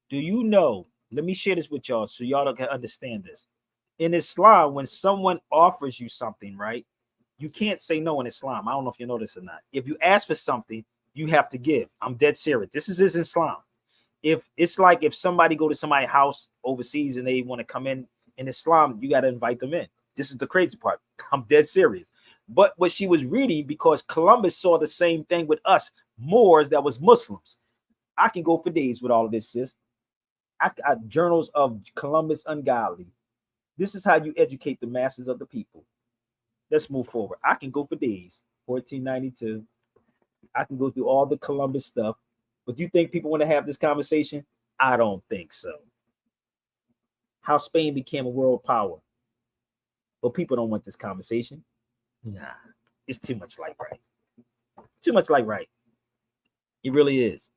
Do you know, let me share this with y'all so y'all can understand this. In Islam, when someone offers you something, right, you can't say no in Islam. I don't know if you know this or not. If you ask for something, you have to give. I'm dead serious. This is Islam. If it's like if somebody go to somebody's house overseas and they want to come in Islam, you got to invite them in. This is the crazy part. I'm dead serious. But what she was reading, because Columbus saw the same thing with us Moors that was Muslims. I can go for days with all of this, sis. I journals of Columbus Ungodly. This is how you educate the masses of the people. Let's move forward. I can go for days. 1492. I can go through all the Columbus stuff. But do you think people want to have this conversation? I don't think so. How Spain became a world power. But people don't want this conversation. Nah, it's too much like right. Too much like right. It really is.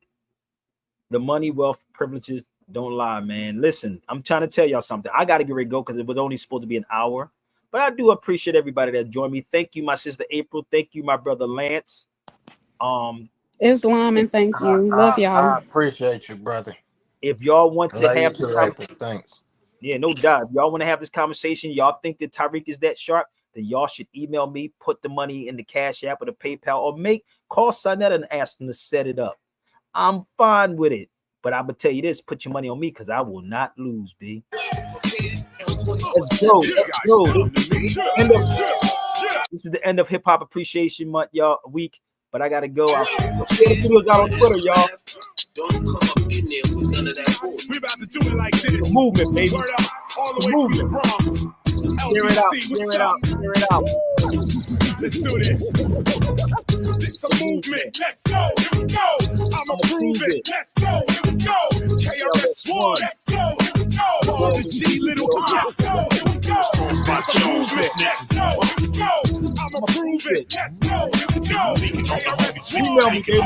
The money, wealth, privileges don't lie, man. Listen, I'm trying to tell y'all something. I got to get ready to go because it was only supposed to be an hour. But I do appreciate everybody that joined me. Thank you, my sister April. Thank you, my brother Lance. Islam, and thank you. Love y'all. I appreciate you, brother. If y'all want to Love have you this too, April. Thanks. Yeah, no doubt. If y'all want to have this conversation, y'all think that Tariq is that sharp, then y'all should email me, put the money in the Cash App or the PayPal, or call Sonetta and ask them to set it up. I'm fine with it. But I'm gonna tell you this: put your money on me because I will not lose, B. Let's go. This is the end of Hip Hop Appreciation Month, y'all. Week, but I gotta go. I'll share the videos out on Twitter, y'all. Don't come up in there with none of that bull. We about to do it like this. The movement, baby. Word up, all the way from the Bronx. Clear it out, clear it out, clear it out. Let's do this. This a movement. Let's go. Here we go. I'ma prove it. Let's go. Here we go. KRS-One. Let's go. Here we go. On the G, little let's go. It's a movement. Let's go. I'ma prove it. Let's go. Email me, baby.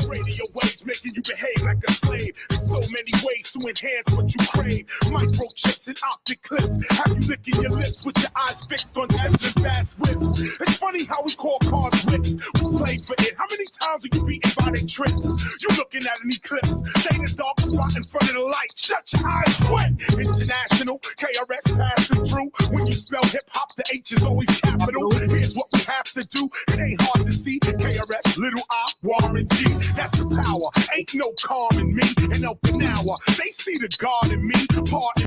Radio waves making you behave like a slave. There's so many ways to enhance what you crave. Microchips and optic clips have you licking your lips with your eyes fixed on Tesla fast whips. It's funny how we call cars whips. We slave for it. How many times are you beaten by their tricks? You looking at an eclipse. They the dark spot in front of the light. Shut your eyes, quick. International KRS passing through. When you spell hip hop, the H is always capital. Here's what we have to do. It ain't hard to see. KRS, little I, Warren G. That's the power. Ain't no calm in me. And open hour. They see the God in me.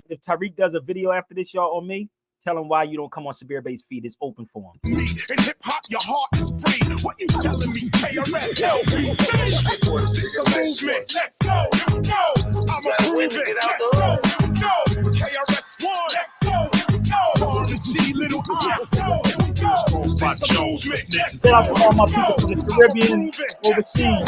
If Tariq does a video after this, y'all, on me, tell him why you don't come on Sabir Bay's feed. It's open for him. Me in hip hop, your heart is free. What you telling me? KRS, LBC. It's a movement. Let's go. I'ma prove it. Let's go. KRS One. Let's go. Warren G, little I. Let's go. It's a movement. Let's go. Shout out to all my people from the Caribbean, overseas.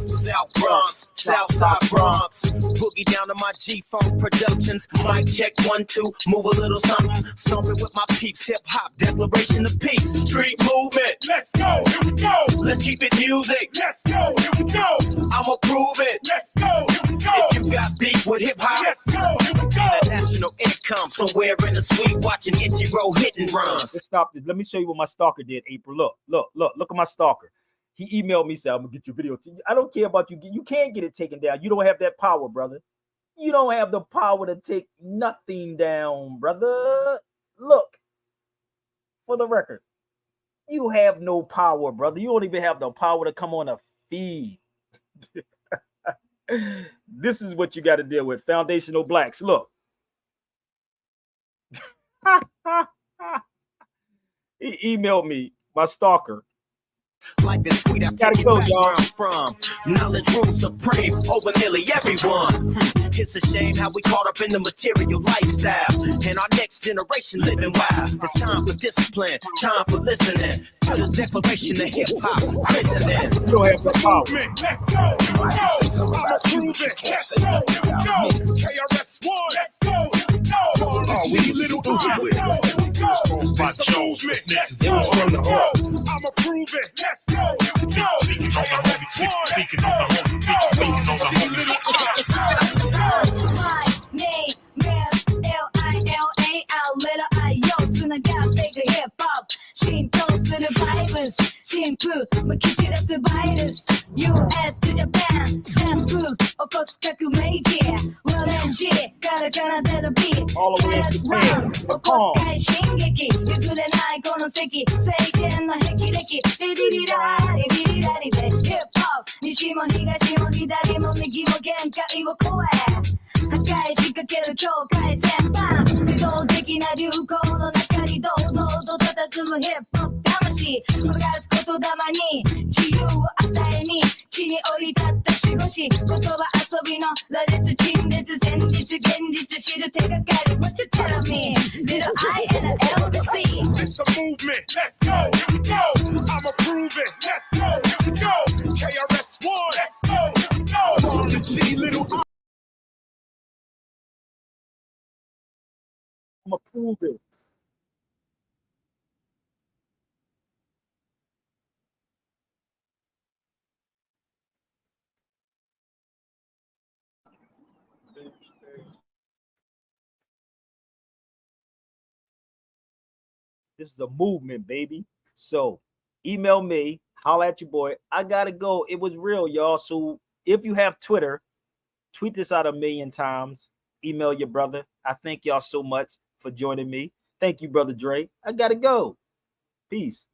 South Bronx, Southside Bronx, boogie down to my G-Funk Productions. Mic check 1, 2, move a little something. Stomping with my peeps, hip hop, declaration of peace. Street movement, let's go, here we go. Let's keep it music, let's go, here we go. I'ma prove it, let's go, here we go. If you got beef with hip hop, let's go, here we go. International income, somewhere in the suite, watching Ichiro hit and runs. Let's stop this. Let me show you what my stalker did, April. Look at my stalker. He emailed me, said, I'm gonna get your video. I don't care about you. You can't get it taken down. You don't have that power, brother. You don't have the power to take nothing down, brother. Look, for the record, you have no power, brother. You don't even have the power to come on a feed. This is what you got to deal with. Foundational blacks. Look. He emailed me, my stalker. Life is sweet, I take it back where I'm from. Knowledge rules supreme over nearly everyone. It's a shame how we caught up in the material lifestyle, and our next generation living wild. It's time for discipline, time for listening to this declaration of hip hop christening. You don't have the power. Let's go. I'ma prove it. Let's go. KRS One. Let's go. We little it's a movement. Let's go. I'ma prove it. Let's go. Speaking on the US to Japan, Sampu, Okosukaku Meiji, Walenji, Karakana de the beat, Round, Okoskai Shingeki, Yuzurenai Konoseki, Seiken no Hekireki, Didididari, Hip Hop, Nishimo Higashi mo Hidari mo Migi mo Genkai wo Koe. 破壊しかける境界線パン自動的な流行の中に堂々と佇むヒップホップ魂焦がす言霊に自由を与えに地に降り立った守護神言葉遊びの羅列陳列戦術現実知る手がかり What you tell me Little I and an LBC It's a movement Let's go Here we go I'ma prove it Let's go Here we go KRS One Let's go Here we go On the G Little I I'm gonna prove it. This is a movement, baby. So email me, holla at your boy. I gotta go. It was real, y'all. So if you have Twitter, tweet this out 1,000,000 times. Email your brother. I thank y'all so much for joining me. Thank you, Brother Dre. I gotta go. Peace.